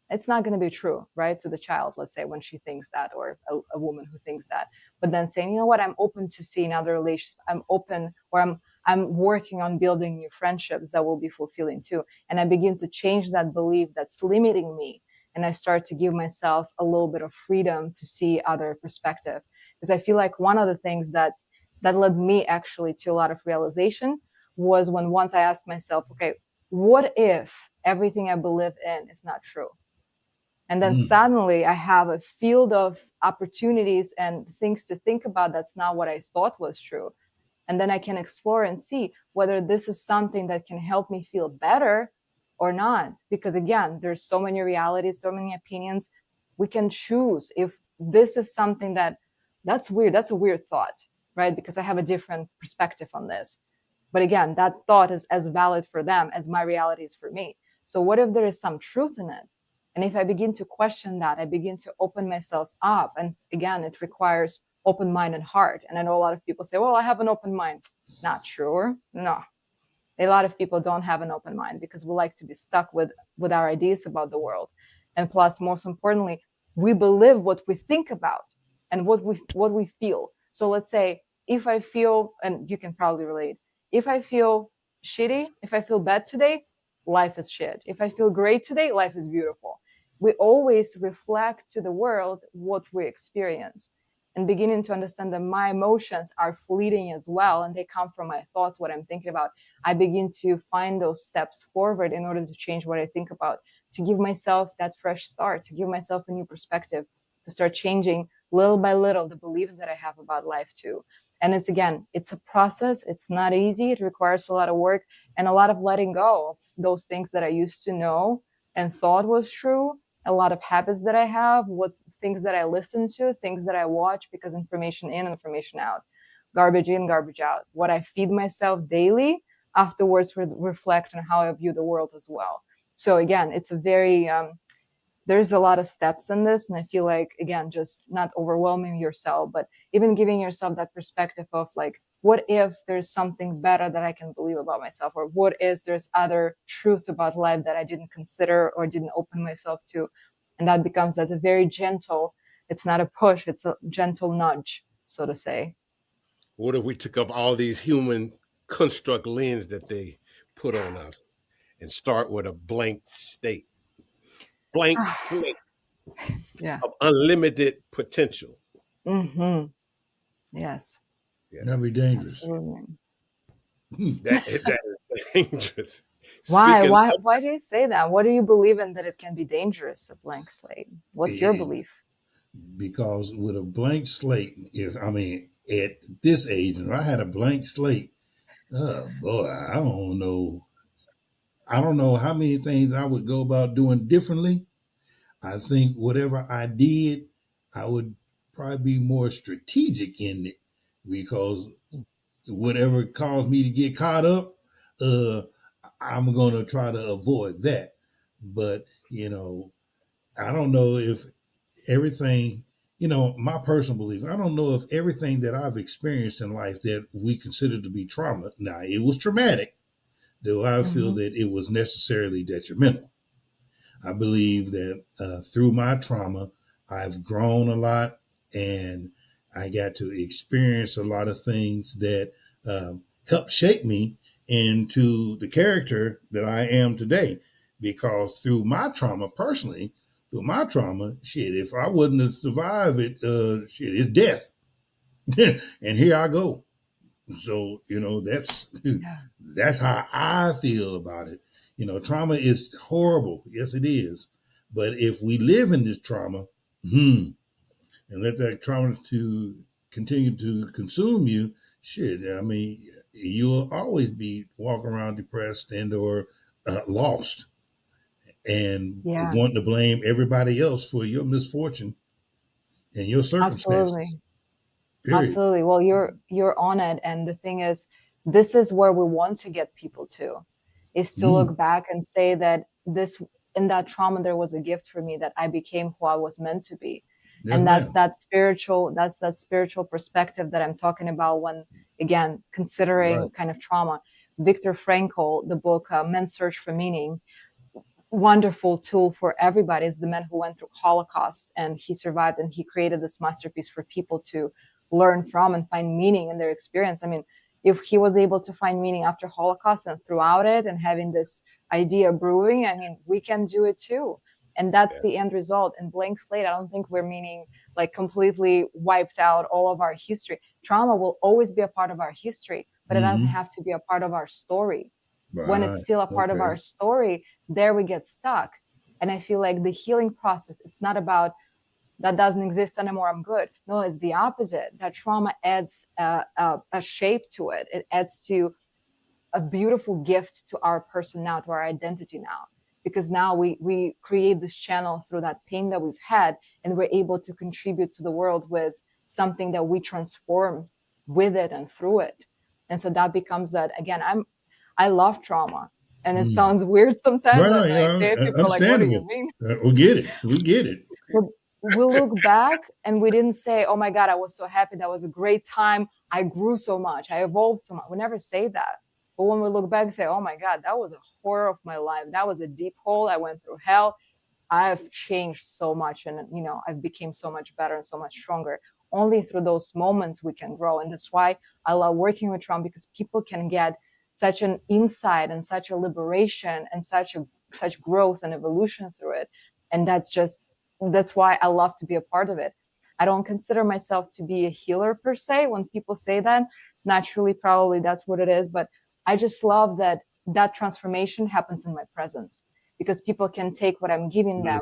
It's not going to be true, right? To the child, let's say, when she thinks that, or a woman who thinks that. But then saying, you know what, I'm open to seeing other relationships. I'm open, or I'm working on building new friendships that will be fulfilling too. And I begin to change that belief that's limiting me. And I start to give myself a little bit of freedom to see other perspective. Because I feel like one of the things that led me actually to a lot of realization was when once I asked myself, okay, what if everything I believe in is not true? And then suddenly I have a field of opportunities and things to think about that's not what I thought was true. And then I can explore and see whether this is something that can help me feel better or not. Because again, there's so many realities, so many opinions. We can choose if this is something that's weird. That's a weird thought, right? Because I have a different perspective on this. But again, that thought is as valid for them as my reality is for me. So what if there is some truth in it? And if I begin to question that, I begin to open myself up. And again, it requires open mind and heart. And I know a lot of people say, well, I have an open mind. Not true. No. A lot of people don't have an open mind because we like to be stuck with our ideas about the world. And plus, most importantly, we believe what we think about and what we feel. So let's say if I feel, and you can probably relate, if I feel shitty, if I feel bad today, life is shit. If I feel great today, life is beautiful. We always reflect to the world what we experience, and beginning to understand that my emotions are fleeting as well, and they come from my thoughts, what I'm thinking about. I begin to find those steps forward in order to change what I think about, to give myself that fresh start, to give myself a new perspective, to start changing little by little the beliefs that I have about life too. And it's a process. It's not easy. It requires a lot of work and a lot of letting go of those things that I used to know and thought was true. A lot of habits that I have, what things that I listen to, things that I watch, because information in, information out, garbage in, garbage out. What I feed myself daily afterwards reflect on how I view the world as well. So again, it's a very, there's a lot of steps in this. And I feel like, again, just not overwhelming yourself, but even giving yourself that perspective of like, what if there's something better that I can believe about myself? Or what if there's other truth about life that I didn't consider or didn't open myself to? And that becomes that a very gentle, it's not a push, it's a gentle nudge, so to say. What if we took off all these human construct lens that they put on us and start with a blank slate Yeah. of unlimited potential? Mm-hmm. Yes. Yeah. That'd be dangerous. That is dangerous. Why do you say that? What do you believe in that it can be dangerous, a blank slate? What's your belief? Because with a blank slate, at this age, if I had a blank slate, oh boy, I don't know how many things I would go about doing differently. I think whatever I did, I would probably be more strategic in it, because whatever caused me to get caught up, I'm going to try to avoid that. But, I don't know if everything, my personal belief, I don't know if everything that I've experienced in life that we consider to be trauma, now it was traumatic, though I feel that it was necessarily detrimental. I believe that through my trauma, I've grown a lot, and I got to experience a lot of things that helped shape me into the character that I am today. Because through my trauma, personally, through my trauma, shit, if I wouldn't have survived it, shit, it's death. And here I go. So, that's how I feel about it. Trauma is horrible. Yes, it is. But if we live in this trauma, and let that trauma to continue to consume you, shit, I mean, you'll always be walking around depressed and or lost and Yeah, wanting to blame everybody else for your misfortune and your absolutely. circumstances. Period. Absolutely. Well, you're on it. And the thing is, this is where we want to get people to, is to Mm, look back and say that this in that trauma there was a gift for me, that I became who I was meant to be. yes, And ma'am. that's that spiritual perspective that I'm talking about when, again, considering Right. kind of trauma. Viktor Frankl, the book Men's Search for Meaning, wonderful tool for everybody. It's the man who went through Holocaust and he survived, and he created this masterpiece for people to learn from and find meaning in their experience. I mean, if he was able to find meaning after Holocaust and throughout it and having this idea brewing, I mean, we can do it too. And that's Yeah. the end result. In Blank Slate, I don't think we're meaning like completely wiped out all of our history. Trauma will always be a part of our history, but it doesn't Mm-hmm. have to be a part of our story. When it's Right. still a part of Okay. our story, there we get stuck. And I feel like the healing process, it's not about that doesn't exist anymore, I'm good. No, it's the opposite. That trauma adds a shape to it. It adds to a beautiful gift to our person now, to our identity now. Because now we create this channel through that pain that we've had, and we're able to contribute to the world with something that we transform with it and through it. And so that becomes that, again, I love trauma. And it Mm. sounds weird sometimes Right, when right, I say it, people are like, what do you understandable. mean? We get it. We get it. But we look back and we didn't say, oh my God, I was so happy. That was a great time. I grew so much. I evolved so much. We never say that. But when we look back and say, oh my God, that was a horror of my life. That was a deep hole. I went through hell. I've changed so much, and I've become so much better and so much stronger. Only through those moments we can grow. And that's why I love working with trauma, because people can get such an insight and such a liberation and such growth and evolution through it. And that's why I love to be a part of it. I don't consider myself to be a healer per se. When people say that, naturally, probably that's what it is. But I just love that transformation happens in my presence, because people can take what I'm giving them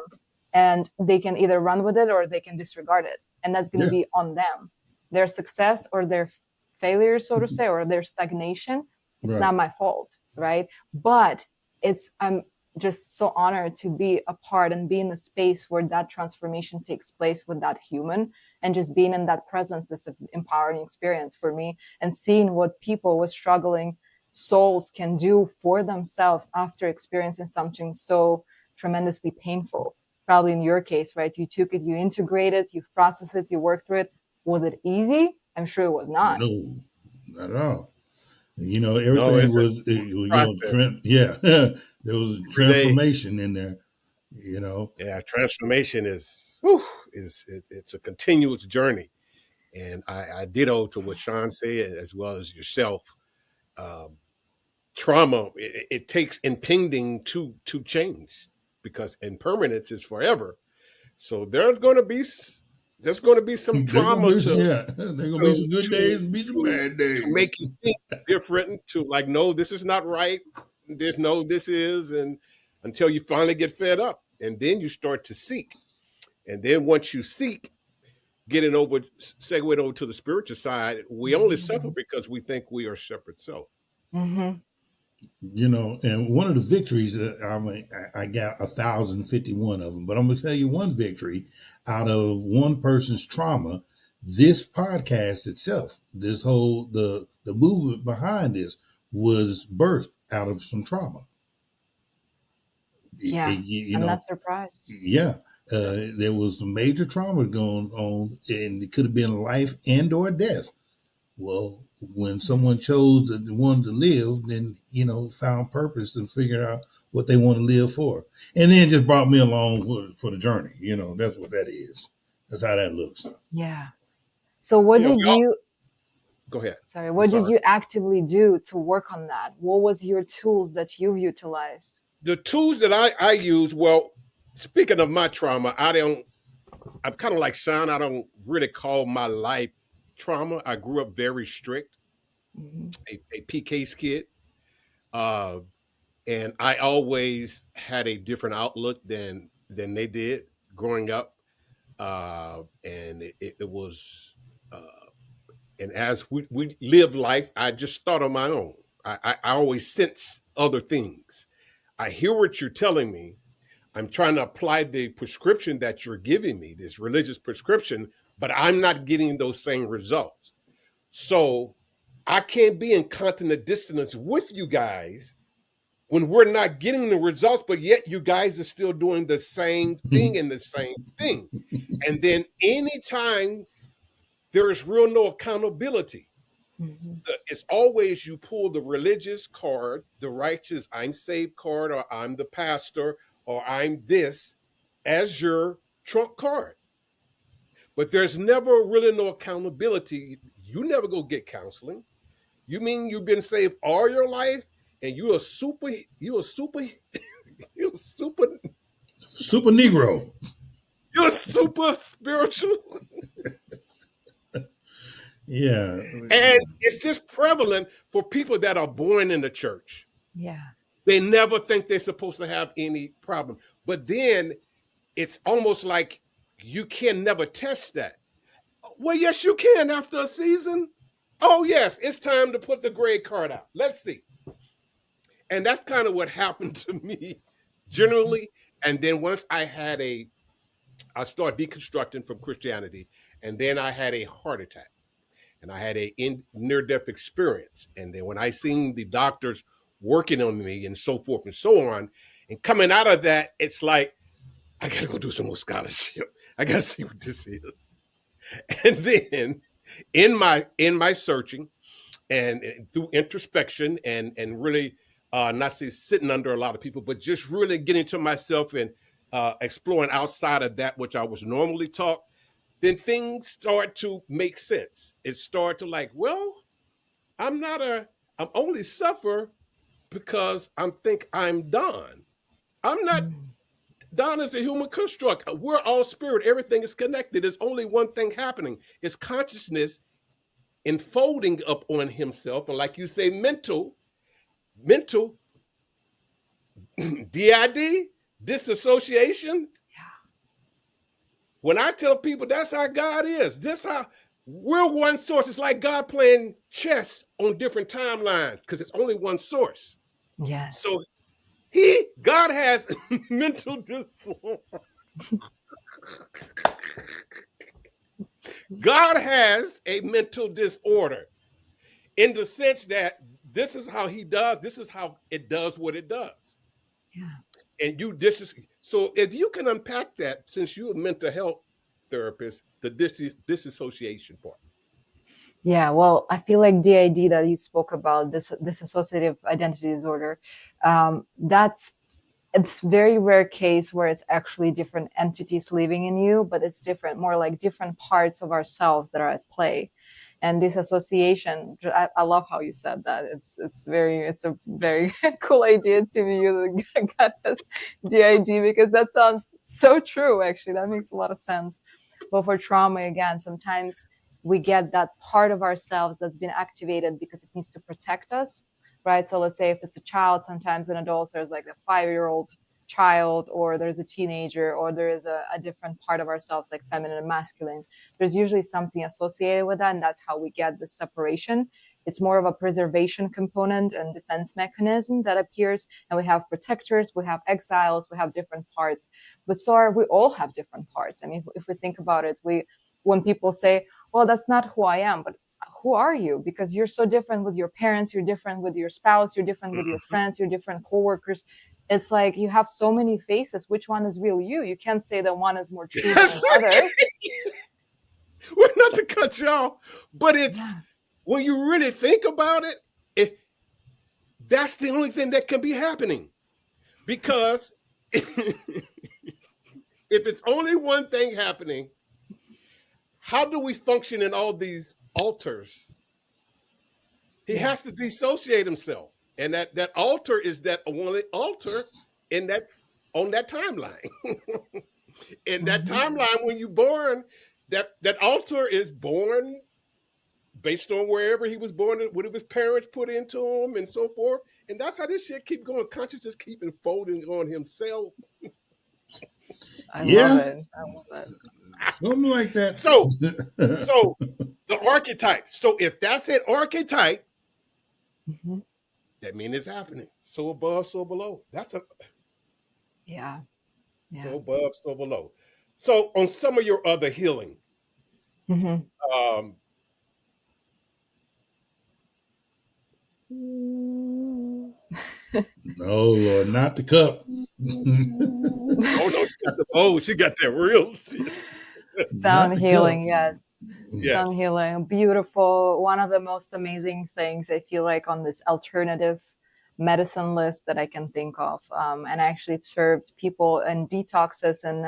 and they can either run with it or they can disregard it. And that's going to Yeah. be on them. Their success or their failure, so to say, or their stagnation, it's Right. not my fault, right? But I'm just so honored to be a part and be in a space where that transformation takes place with that human, and just being in that presence is an empowering experience for me, and seeing what people with struggling souls can do for themselves after experiencing something so tremendously painful. Probably in your case, right? You took it, you integrated, you processed it, you worked through it. Was it easy? I'm sure it was not. No, not at all. No, Everything it's a was, process yeah, there was a every day. transformation in there, you know. Yeah, transformation it's a continuous journey. And I ditto to what Sean said, as well as yourself. Um, Trauma, it takes impending to change, because impermanence is forever. So there's going to be some There's gonna trauma be some, yeah, there's gonna be some good days and be some bad to days. make you think different, to like, no, this is not right. There's no, this is, and until you finally get fed up, and then you start to seek. And then once you seek, segue over to the spiritual side, we only suffer because we think we are separate self. Mm-hmm. And one of the victories that I got 1,051 of them, but I'm gonna tell you one victory out of one person's trauma. This podcast itself, this whole the movement behind this was birthed out of some trauma. Yeah, I'm not surprised. Yeah, there was some major trauma going on, and it could have been life and or death. Well, when someone chose the one to live, then, found purpose and figured out what they want to live for. And then just brought me along for the journey. That's what that is. That's how that looks. Yeah. So what did you go ahead. Sorry, what did you actively do to work on that? What was your tools that you utilized? The tools that I use, well, speaking of my trauma, I'm kind of like Sean. I don't really call my life trauma. I grew up very strict, a PK's kid. And I always had a different outlook than they did growing up. And it was, and as we lived life, I just thought on my own. I always sense other things. I hear what you're telling me. I'm trying to apply the prescription that you're giving me, this religious prescription, but I'm not getting those same results. So I can't be in continent dissonance with you guys when we're not getting the results, but yet you guys are still doing the same thing and the same thing. And then anytime there is real no accountability, it's always you pull the religious card, the righteous I'm saved card, or I'm the pastor, or I'm this as your trump card. But there's never really no accountability. You never go get counseling. You mean you've been saved all your life and you're a super Negro. You're super spiritual. Yeah. And it's just prevalent for people that are born in the church. Yeah. They never think they're supposed to have any problem. But then it's almost like you can never test that. Well, yes, you can after a season. Oh, yes, it's time to put the grade card out. Let's see. And that's kind of what happened to me generally. And then once I started deconstructing from Christianity, and then I had a heart attack. And I had a near-death experience. And then when I seen the doctors working on me and so forth and so on, and coming out of that, it's like, I got to go do some more scholarship. I got to see what this is. And then in my searching and through introspection and really not say sitting under a lot of people, but just really getting to myself and exploring outside of that which I was normally taught, then things start to make sense. It started to like, well, I'm only suffer because I'm Don. I'm not, Don is a human construct. We're all spirit. Everything is connected. There's only one thing happening. It's consciousness enfolding up on himself. And like you say, mental, DID, disassociation. When I tell people that's how God is, this how we're one source. It's like God playing chess on different timelines because it's only one source. Yes. So God has mental disorder. God has a mental disorder in the sense that this is how he does. This is how it does what it does. Yeah. And so if you can unpack that, since you're a mental health therapist, the disassociation part. Yeah, well, I feel like DID that you spoke about, this dissociative identity disorder, it's very rare case where it's actually different entities living in you, but it's different, more like different parts of ourselves that are at play. And this association, I love how you said that. It's a very cool idea to me. You got this DID because that sounds so true. Actually, that makes a lot of sense. But for trauma, again, sometimes we get that part of ourselves that's been activated because it needs to protect us, right? So let's say if it's a child, sometimes in adults there's like a 5-year-old child, or there's a teenager, or there is a different part of ourselves like feminine and masculine. There's usually something associated with that, and that's how we get this separation. It's more of a preservation component and defense mechanism that appears, and we have protectors, we have exiles, we have different parts. But we all have different parts. I mean, if we think about it, when people say, well, that's not who I am, but who are you? Because you're so different with your parents, you're different with your spouse, you're different with your friends, you're different coworkers. It's like you have so many faces. Which one is real you? You can't say that one is more true than the other. Well, not to cut you off, but it's when you really think about it, that's the only thing that can be happening. Because if it's only one thing happening, how do we function in all these alters? He has to dissociate himself. And that alter is that only alter, and that's on that timeline. In that timeline, when you're born, that alter is born based on wherever he was born, what his parents put into him, and so forth. And that's how this shit keep going. Consciousness keep unfolding on himself. I love it. Something like that. So the archetype. So if that's an archetype, that means it's happening. So above, so below. That's a so above, so below. So on some of your other healing, no, Lord, not the cup. She got that real shit. Sound healing, yes. Sound healing, beautiful. One of the most amazing things I feel like on this alternative medicine list that I can think of. And I actually served people in detoxes and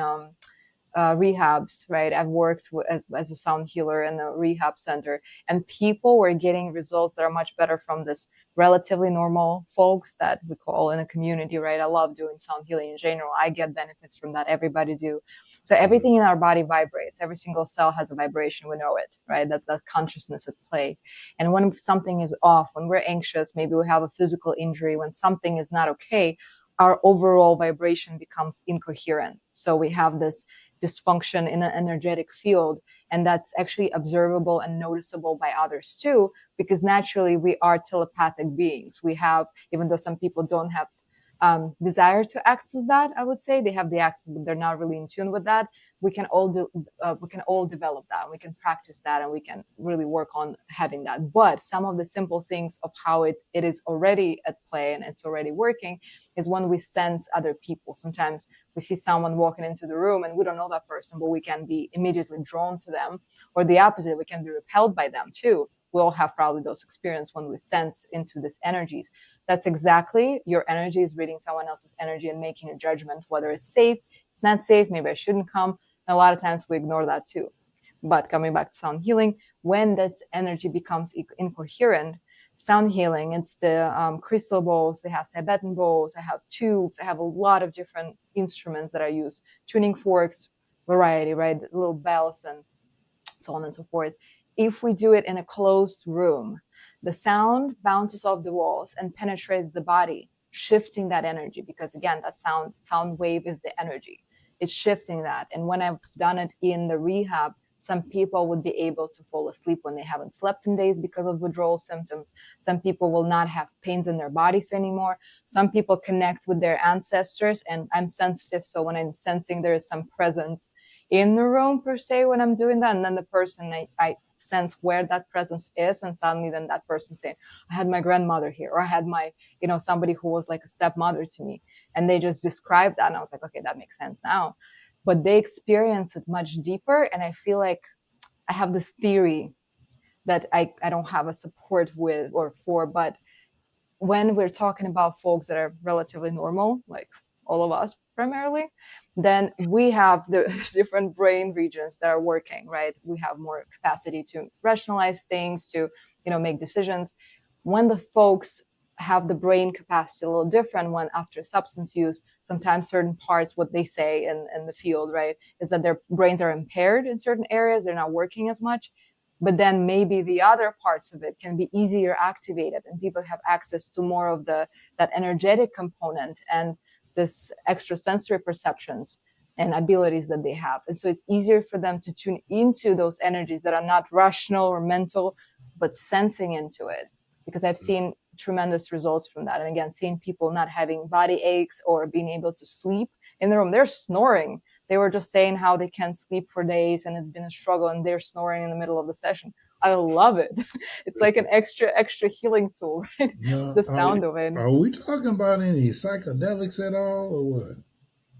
rehabs, right? I've worked as a sound healer in a rehab center, and people were getting results that are much better from this relatively normal folks that we call in a community, right? I love doing sound healing in general. I get benefits from that. Everybody do. So everything in our body vibrates. Every single cell has a vibration. We know it, right? That consciousness at play. And when something is off, when we're anxious, maybe we have a physical injury, when something is not okay, our overall vibration becomes incoherent. So we have this dysfunction in an energetic field, and that's actually observable and noticeable by others too, because naturally we are telepathic beings. We have, even though some people don't have desire to access that, I would say they have the access, but they're not really in tune with that. We can all develop that. We can practice that, and we can really work on having that. But some of the simple things of how it is already at play and it's already working is when we sense other people. Sometimes we see someone walking into the room and we don't know that person, but we can be immediately drawn to them, or the opposite, we can be repelled by them too. We all have probably those experiences when we sense into these energies. That's exactly, your energy is reading someone else's energy and making a judgment whether it's safe, it's not safe, maybe I shouldn't come. And a lot of times we ignore that too. But coming back to sound healing, when this energy becomes incoherent, sound healing, it's the crystal bowls, they have Tibetan bowls, I have tubes, I have a lot of different instruments that I use, tuning forks, variety, right? Little bells and so on and so forth. If we do it in a closed room, the sound bounces off the walls and penetrates the body, shifting that energy, because again, that sound wave is the energy. It's shifting that. And when I've done it in the rehab, some people would be able to fall asleep when they haven't slept in days because of withdrawal symptoms. Some people will not have pains in their bodies anymore. Some people connect with their ancestors, and I'm sensitive. So when I'm sensing there is some presence in the room per se, when I'm doing that, and then the person, I sense where that presence is, and suddenly then that person saying, I had my grandmother here, or I had my, somebody who was like a stepmother to me, and they just described that, and I was like, okay, that makes sense now. But they experience it much deeper, and I feel like I have this theory that I don't have a support with or for, but when we're talking about folks that are relatively normal, like all of us primarily, then we have the different brain regions that are working, right? We have more capacity to rationalize things, to, make decisions. When the folks have the brain capacity a little different, when after substance use, sometimes certain parts, what they say in the field, right, is that their brains are impaired in certain areas, they're not working as much. But then maybe the other parts of it can be easier activated, and people have access to more of that energetic component and this extrasensory perceptions and abilities that they have. And so it's easier for them to tune into those energies that are not rational or mental, but sensing into it. Because I've seen tremendous results from that. And again, seeing people not having body aches or being able to sleep in the room. They're snoring. They were just saying how they can't sleep for days and it's been a struggle, and they're snoring in the middle of the session. I love it. It's like an extra healing tool, right? The sound of it. Are we talking about any psychedelics at all, or what?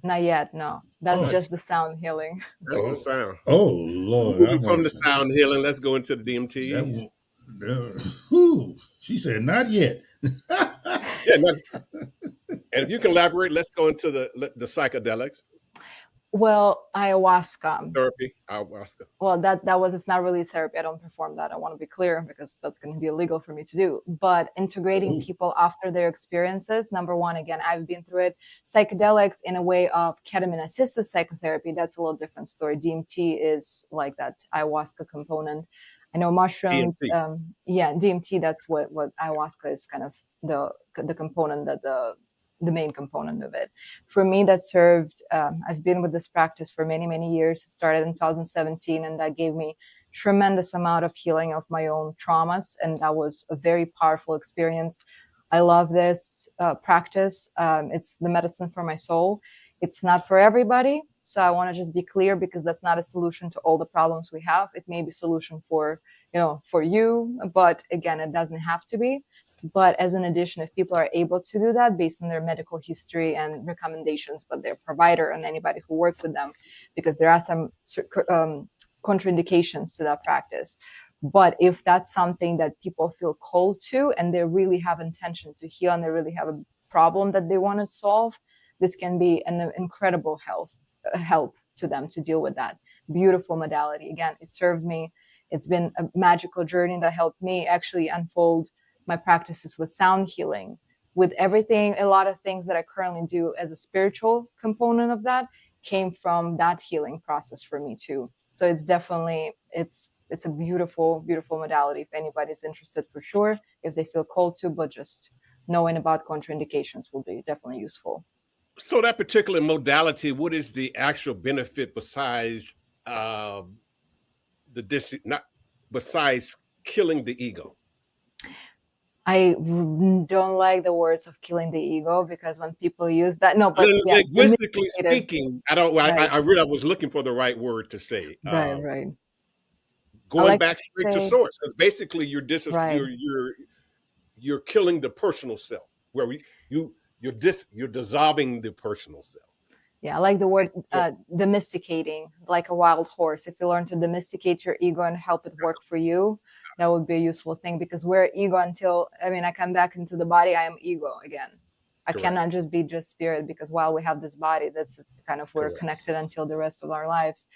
Not yet, no. That's just the sound healing. That's the sound. Oh, Lord. Moving from the sound healing, let's go into the DMT. Whew, she said, not yet. Yeah, and if you can elaborate, let's go into the psychedelics Well, ayahuasca. therapy, ayahuasca. Well, it's not really therapy. I don't perform that. I want to be clear because that's going to be illegal for me to do. But integrating Oh, people after their experiences, number one, again, I've been through it. Psychedelics in a way of ketamine assisted psychotherapy, that's a little different story. DMT is like that ayahuasca component. I know mushrooms. DMT. Yeah, DMT. That's what ayahuasca is, kind of the component, that the main component of it. For me, that served. I've been with this practice for many, many years. It started in 2017, and that gave me tremendous amount of healing of my own traumas, and that was a very powerful experience. I love this practice. It's the medicine for my soul. It's not for everybody, so I want to just be clear, because that's not a solution to all the problems we have. It may be a solution for you, but again, it doesn't have to be. But as an addition, if people are able to do that based on their medical history and recommendations, but their provider and anybody who worked with them, because there are some contraindications to that practice. But if that's something that people feel called to, and they really have intention to heal, and they really have a problem that they want to solve, this can be an incredible help to them to deal with that. Beautiful modality. Again, it served me. It's been a magical journey that helped me actually unfold my practices with sound healing, with everything. A lot of things that I currently do as a spiritual component of that came from that healing process for me too. So it's definitely, it's a beautiful, beautiful modality if anybody's interested, for sure, if they feel called to, but just knowing about contraindications will be definitely useful. So that particular modality, what is the actual benefit besides not besides killing the ego? I don't like the words of killing the ego, because when people use that, no, but yeah, Linguistically speaking, I don't. right, I really was looking for the right word to say. right. I Going like back to straight to say, source, because basically right. you're killing the personal self, where you're dissolving the personal self. Yeah, I like the word domesticating, like a wild horse. If you learn to domesticate your ego and help it work for you, that would be a useful thing, because we're ego until, I come back into the body, I am ego again. I Correct. cannot just be just spirit, because while we have this body, that's kind of, we're Correct. connected until the rest of our lives.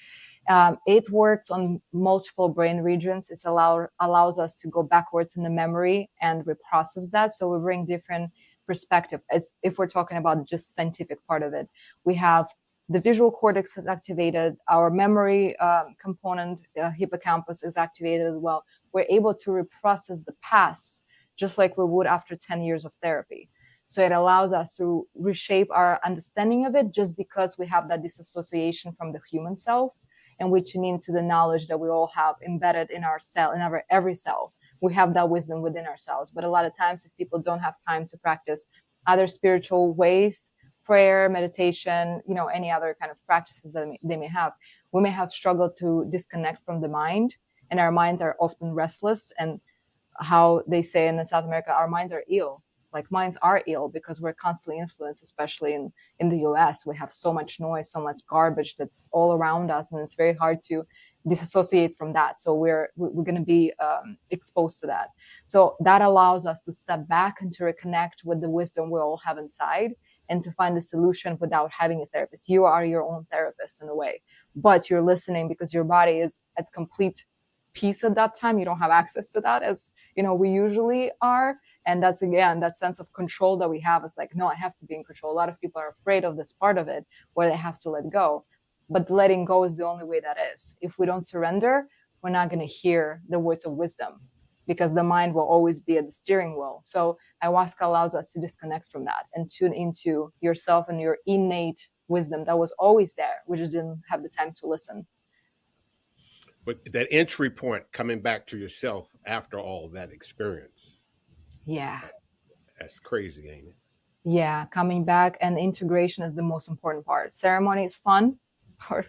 It works on multiple brain regions. It allows us to go backwards in the memory and reprocess that. So we bring different perspective, as if we're talking about just scientific part of it. We have the visual cortex is activated, our memory component, hippocampus, is activated as well. We're able to reprocess the past just like we would after 10 years of therapy. So it allows us to reshape our understanding of it, just because we have that disassociation from the human self, and we tune into the knowledge that we all have embedded in our cell, in our every cell. We have that wisdom within ourselves. But a lot of times, if people don't have time to practice other spiritual ways, prayer, meditation, any other kind of practices that they may have, we may have struggled to disconnect from the mind, and our minds are often restless. And how they say in South America, our minds are ill. Like, minds are ill because we're constantly influenced, especially in the US. We have so much noise, so much garbage that's all around us, and it's very hard to disassociate from that. So we're going to be exposed to that. So that allows us to step back and to reconnect with the wisdom we all have inside, and to find a solution without having a therapist. You are your own therapist in a way, but you're listening because your body is at complete peace at that time. You don't have access to that as we usually are. And that's, again, that sense of control that we have is like, no, I have to be in control. A lot of people are afraid of this part of it where they have to let go, but letting go is the only way that is. If we don't surrender, we're not going to hear the voice of wisdom, because the mind will always be at the steering wheel. So ayahuasca allows us to disconnect from that and tune into yourself and your innate wisdom that was always there. We just didn't have the time to listen. But that entry point, coming back to yourself after all that experience. Yeah. That's crazy, ain't it? Yeah, coming back, and integration is the most important part. Ceremony is fun, or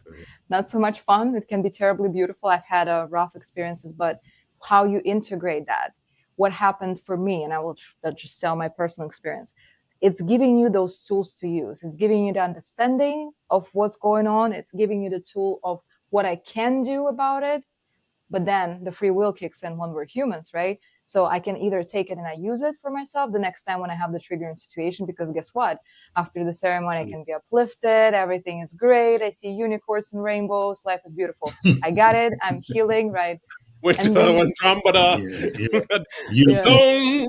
not so much fun. It can be terribly beautiful. I've had rough experiences, but how you integrate that, what happened for me, and I will just tell my personal experience. It's giving you those tools to use. It's giving you the understanding of what's going on. It's giving you the tool of what I can do about it. but then the free will kicks in when we're humans, right? So I can either take it and I use it for myself the next time when I have the triggering situation, because guess what? After the ceremony, I can be uplifted. Everything is great. I see unicorns and rainbows. Life is beautiful. I got it. I'm healing, right? With And then, one trumpet, yeah. Unicorn.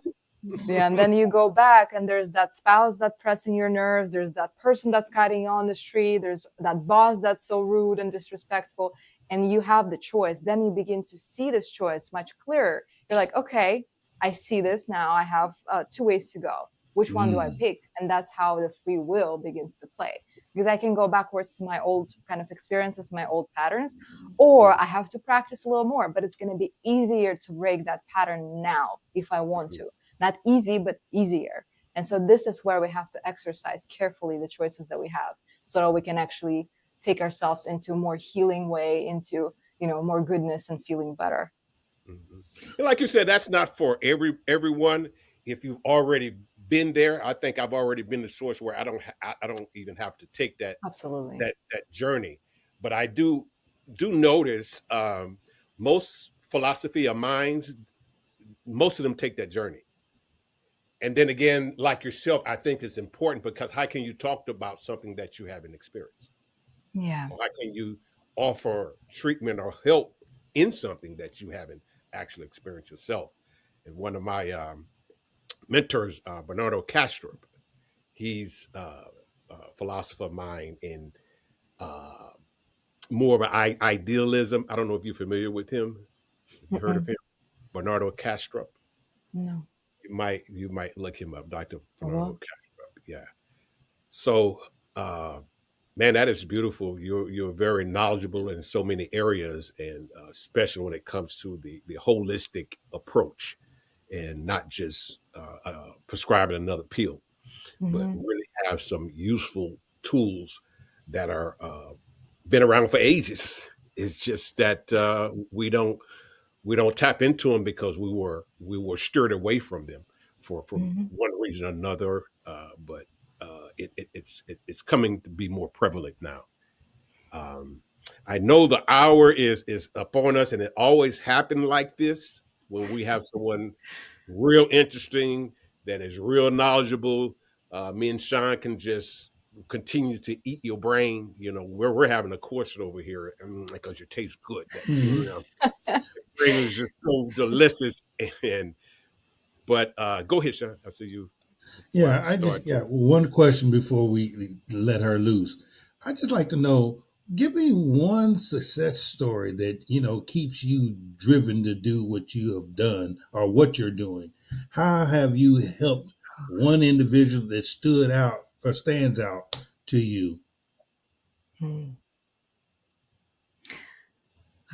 Yeah, and then you go back and there's that spouse that's pressing your nerves. There's that person that's cutting you on the street. There's that boss that's so rude and disrespectful. And you have the choice. Then you begin to see this choice much clearer. You're like, okay, I see this now. I have 2 ways to go. Which one do I pick? And that's how the free will begins to play. Because I can go backwards to my old kind of experiences, my old patterns, or I have to practice a little more. But it's going to be easier to break that pattern now if I want to. Not easy, but easier. And so this is where we have to exercise carefully the choices that we have, so that we can actually take ourselves into a more healing way, into, more goodness and feeling better. Mm-hmm. Like you said, that's not for everyone. If you've already been there, I think I've already been the source where I don't even have to take that Absolutely that journey. But I do notice most philosophy of minds, most of them take that journey. And then again, like yourself, I think it's important, because how can you talk about something that you haven't experienced? Yeah. Or how can you offer treatment or help in something that you haven't actually experienced yourself? And one of my mentors, Bernardo Kastrup, he's a philosopher of mind in more of an idealism. I don't know if you're familiar with him. Have you heard of him? Bernardo Kastrup? No. You might look him up, Dr. Bernardo Kastrup. Yeah. So, man, that is beautiful. You're very knowledgeable in so many areas, and especially when it comes to the holistic approach, and not just prescribing another pill, but really have some useful tools that are been around for ages. It's just that we don't tap into them because we were steered away from them for one reason or another. But it's coming to be more prevalent now. I know the hour is upon us, and it always happened like this when we have someone real interesting that is real knowledgeable. Me and Sean can just continue to eat your brain. We're having a course over here because you taste good. Brain is just so delicious. But go ahead, Sean. I see you. Yeah, one question before we let her loose. I just like to know, give me one success story that, keeps you driven to do what you have done or what you're doing. How have you helped one individual that stood out or stands out to you?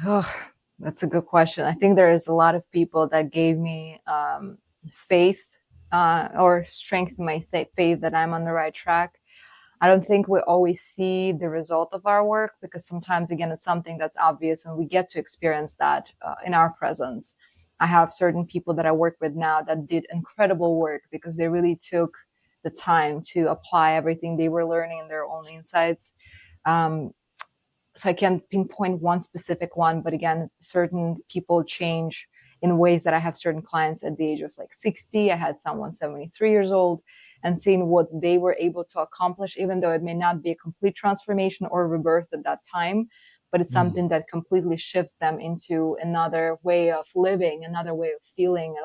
Oh, that's a good question. I think there is a lot of people that gave me faith or strength in my faith that I'm on the right track. I don't think we always see the result of our work, because sometimes, again, it's something that's obvious and we get to experience that in our presence. I have certain people that I work with now that did incredible work because they really took the time to apply everything they were learning in their own insights. So I can't pinpoint one specific one, but again, certain people change in ways that I have certain clients at the age of 60. I had someone 73 years old, and seeing what they were able to accomplish, even though it may not be a complete transformation or rebirth at that time, but it's something that completely shifts them into another way of living, another way of feeling,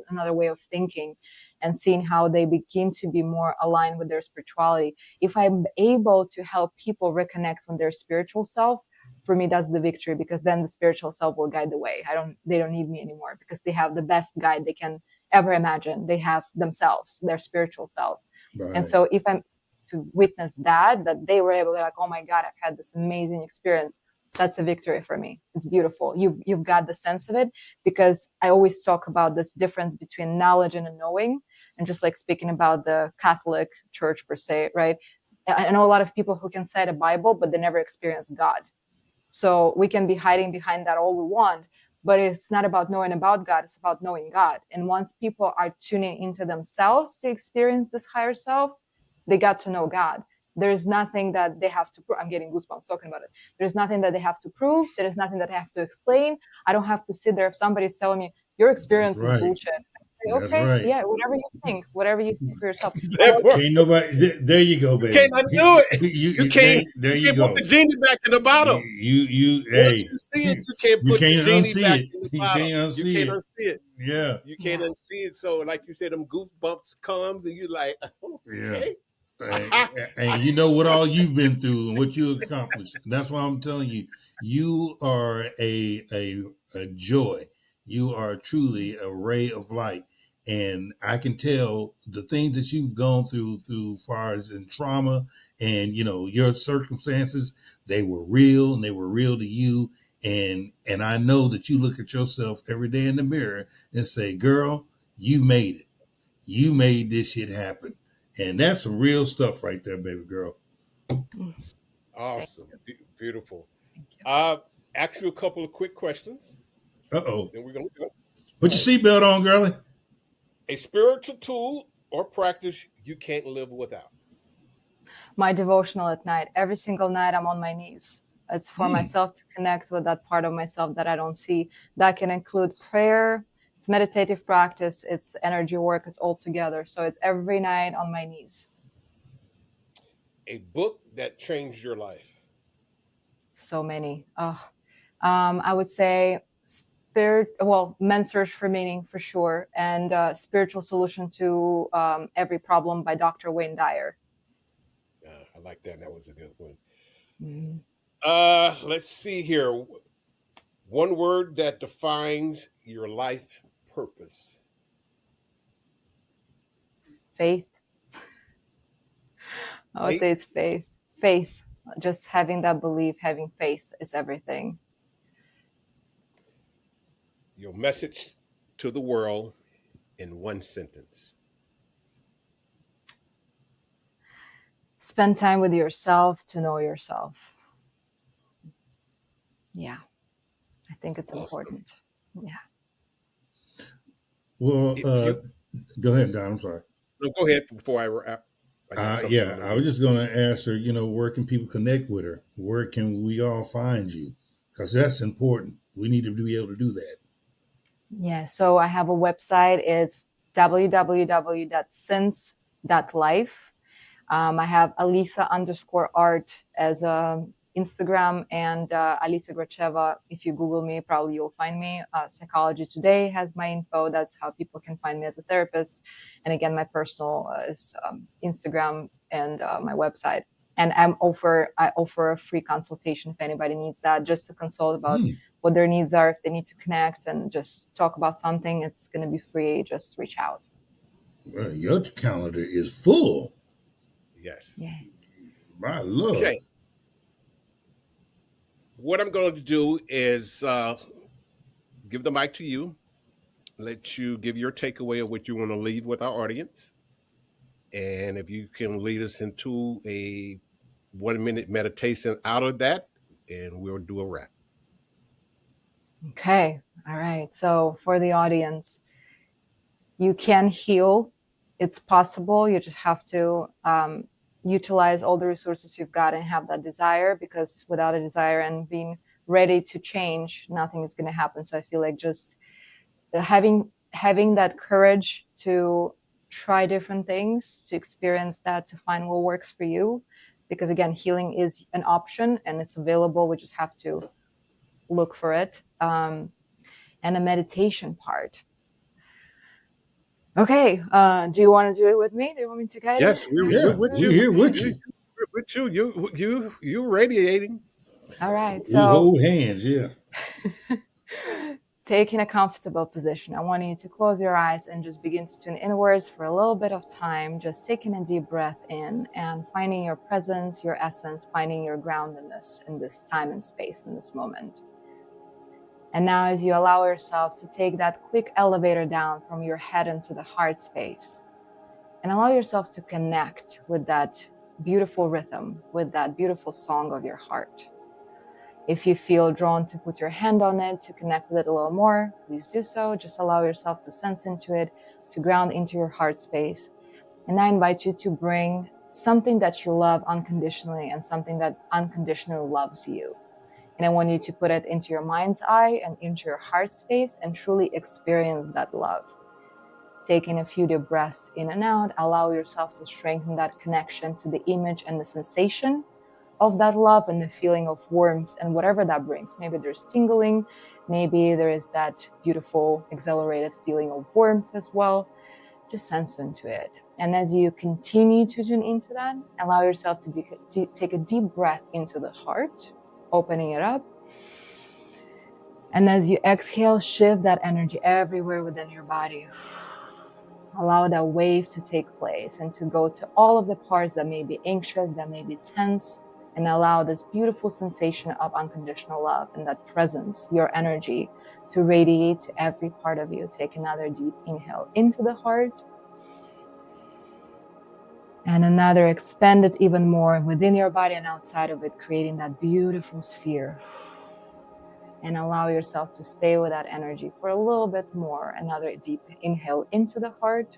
another way of thinking, and seeing how they begin to be more aligned with their spirituality. If I'm able to help people reconnect with their spiritual self, for me, that's the victory, because then the spiritual self will guide the way. They don't need me anymore, because they have the best guide they can ever imagine. They have themselves, their spiritual self. Right. And so if I'm to witness that they were able to, like, oh my God, I've had this amazing experience, that's a victory for me. It's beautiful. You've got the sense of it, because I always talk about this difference between knowledge and a knowing, and just speaking about the Catholic Church per se, right? I know a lot of people who can cite a Bible, but they never experience God. So we can be hiding behind that all we want, but it's not about knowing about God, it's about knowing God. And once people are tuning into themselves to experience this higher self, they got to know God. There's nothing that they have to prove. I'm getting goosebumps talking about it. There's nothing that they have to prove. There is nothing that I have to explain. I don't have to sit there. If somebody's telling me your experience is bullshit, I say, That's okay, right. yeah, whatever you think for yourself. Can't nobody. There you go, baby. You can't undo it. You can't. There You you can't go. put the genie back in the bottle. You. Once Hey, you see it, you can't you put can't the genie unsee back it. in the You bottle. can't unsee You can't it. unsee it. Yeah. You can't unsee it. So, like you said, them goosebumps comes, and you like, okay. And you know what all you've been through and what you accomplished. That's why I'm telling you, you are a joy. You are truly a ray of light. And I can tell the things that you've gone through far as in trauma and, you know, your circumstances, they were real and they were real to you. And I know that you look at yourself every day in the mirror and say, girl, you made it. You made this shit happen. And that's some real stuff right there, baby girl. Awesome. Beautiful. Thank you. Ask you a couple of quick questions. Uh-oh. Then we're going to go. Put your seatbelt on, girlie. A spiritual tool or practice you can't live without. My devotional at night. Every single night I'm on my knees. It's for myself to connect with that part of myself that I don't see. That can include prayer, it's meditative practice, it's energy work, it's all together. So it's every night on my knees. A book that changed your life. So many. I would say Men's Search for Meaning for sure, and Spiritual Solution to Every Problem by Dr. Wayne Dyer. I like that. That was a good one. Mm-hmm. Let's see here. One word that defines your life purpose. Faith. I would say it's faith. Faith. Just having that belief, having faith is everything. Your message to the world in one sentence. Spend time with yourself to know yourself. Yeah, I think it's important. Yeah. Well, go ahead, Don. I'm sorry. No, go ahead before I wrap. I was just going to ask her, you know, where can people connect with her? Where can we all find you? Because that's important. We need to be able to do that. Yeah, so I have a website. It's www.since.life. I have Alisa_art as a Instagram, and Alisa Gracheva. If you Google me, probably you'll find me. Psychology Today has my info. That's how people can find me as a therapist. And again, my personal is Instagram and my website. And I offer a free consultation if anybody needs that, just to consult about what their needs are. If they need to connect and just talk about something, it's going to be free. Just reach out. Well, your calendar is full. Yes. Yeah. My Lord. Okay. What I'm going to do is give the mic to you, let you give your takeaway of what you want to leave with our audience. And if you can lead us into a 1-minute meditation out of that, and we'll do a wrap. Okay. All right. So for the audience, you can heal. It's possible. You just have to utilize all the resources you've got and have that desire, because without a desire and being ready to change, nothing is going to happen. So I feel like just having that courage to try different things, to experience that, to find what works for you. Because again, healing is an option and it's available. We just have to look for it. And a meditation part. Okay. Do you want to do it with me? Do you want me to guide Yes, it? we're here with you. With you. You radiating. All right. We So hold hands, yeah. take in a comfortable position. I want you to close your eyes and just begin to tune inwards for a little bit of time, just taking a deep breath in and finding your presence, your essence, finding your groundedness in this time and space, in this moment. And now as you allow yourself to take that quick elevator down from your head into the heart space, and allow yourself to connect with that beautiful rhythm, with that beautiful song of your heart. If you feel drawn to put your hand on it, to connect with it a little more, please do so. Just allow yourself to sense into it, to ground into your heart space. And I invite you to bring something that you love unconditionally and something that unconditionally loves you. And I want you to put it into your mind's eye and into your heart space and truly experience that love. Taking a few deep breaths in and out, allow yourself to strengthen that connection to the image and the sensation of that love and the feeling of warmth and whatever that brings. Maybe there's tingling, maybe there is that beautiful, exhilarated feeling of warmth as well. Just sense into it. And as you continue to tune into that, allow yourself to take a deep breath into the heart, opening it up. And as you exhale, shift that energy everywhere within your body. Allow that wave to take place and to go to all of the parts that may be anxious, that may be tense, and allow this beautiful sensation of unconditional love and that presence, your energy, to radiate to every part of you. Take another deep inhale into the heart. And another, expand it even more within your body and outside of it, creating that beautiful sphere. And allow yourself to stay with that energy for a little bit more. Another deep inhale into the heart.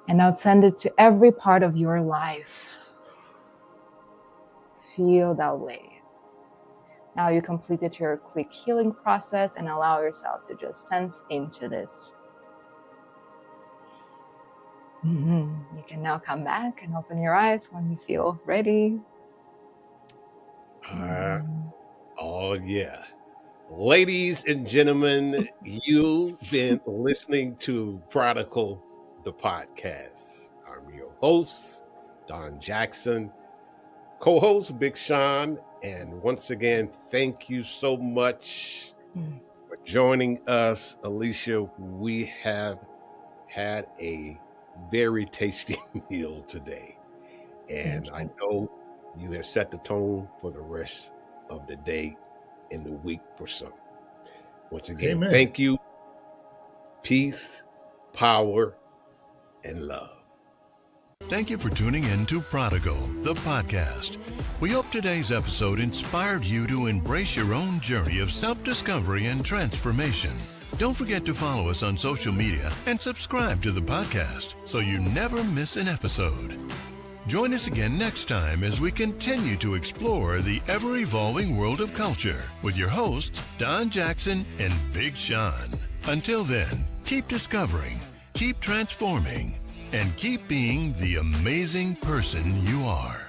And now send it to every part of your life. Feel that wave. Now you completed your quick healing process and allow yourself to just sense into this. You can now come back and open your eyes when you feel ready. Oh, yeah. Ladies and gentlemen, you've been listening to Prodigal The Podcast. I'm your host, Don Jackson, co-host Big Sean. And once again, thank you so much for joining us. Alicia, we have had a very tasty meal today. And I know you have set the tone for the rest of the day and the week for some. Once again, Amen. Thank you. Peace, power, and love. Thank you for tuning in to Prodigal, the podcast. We hope today's episode inspired you to embrace your own journey of self-discovery and transformation. Don't forget to follow us on social media and subscribe to the podcast so you never miss an episode. Join us again next time as we continue to explore the ever-evolving world of culture with your hosts, Don Jackson and Big Sean. Until then, keep discovering, keep transforming, and keep being the amazing person you are.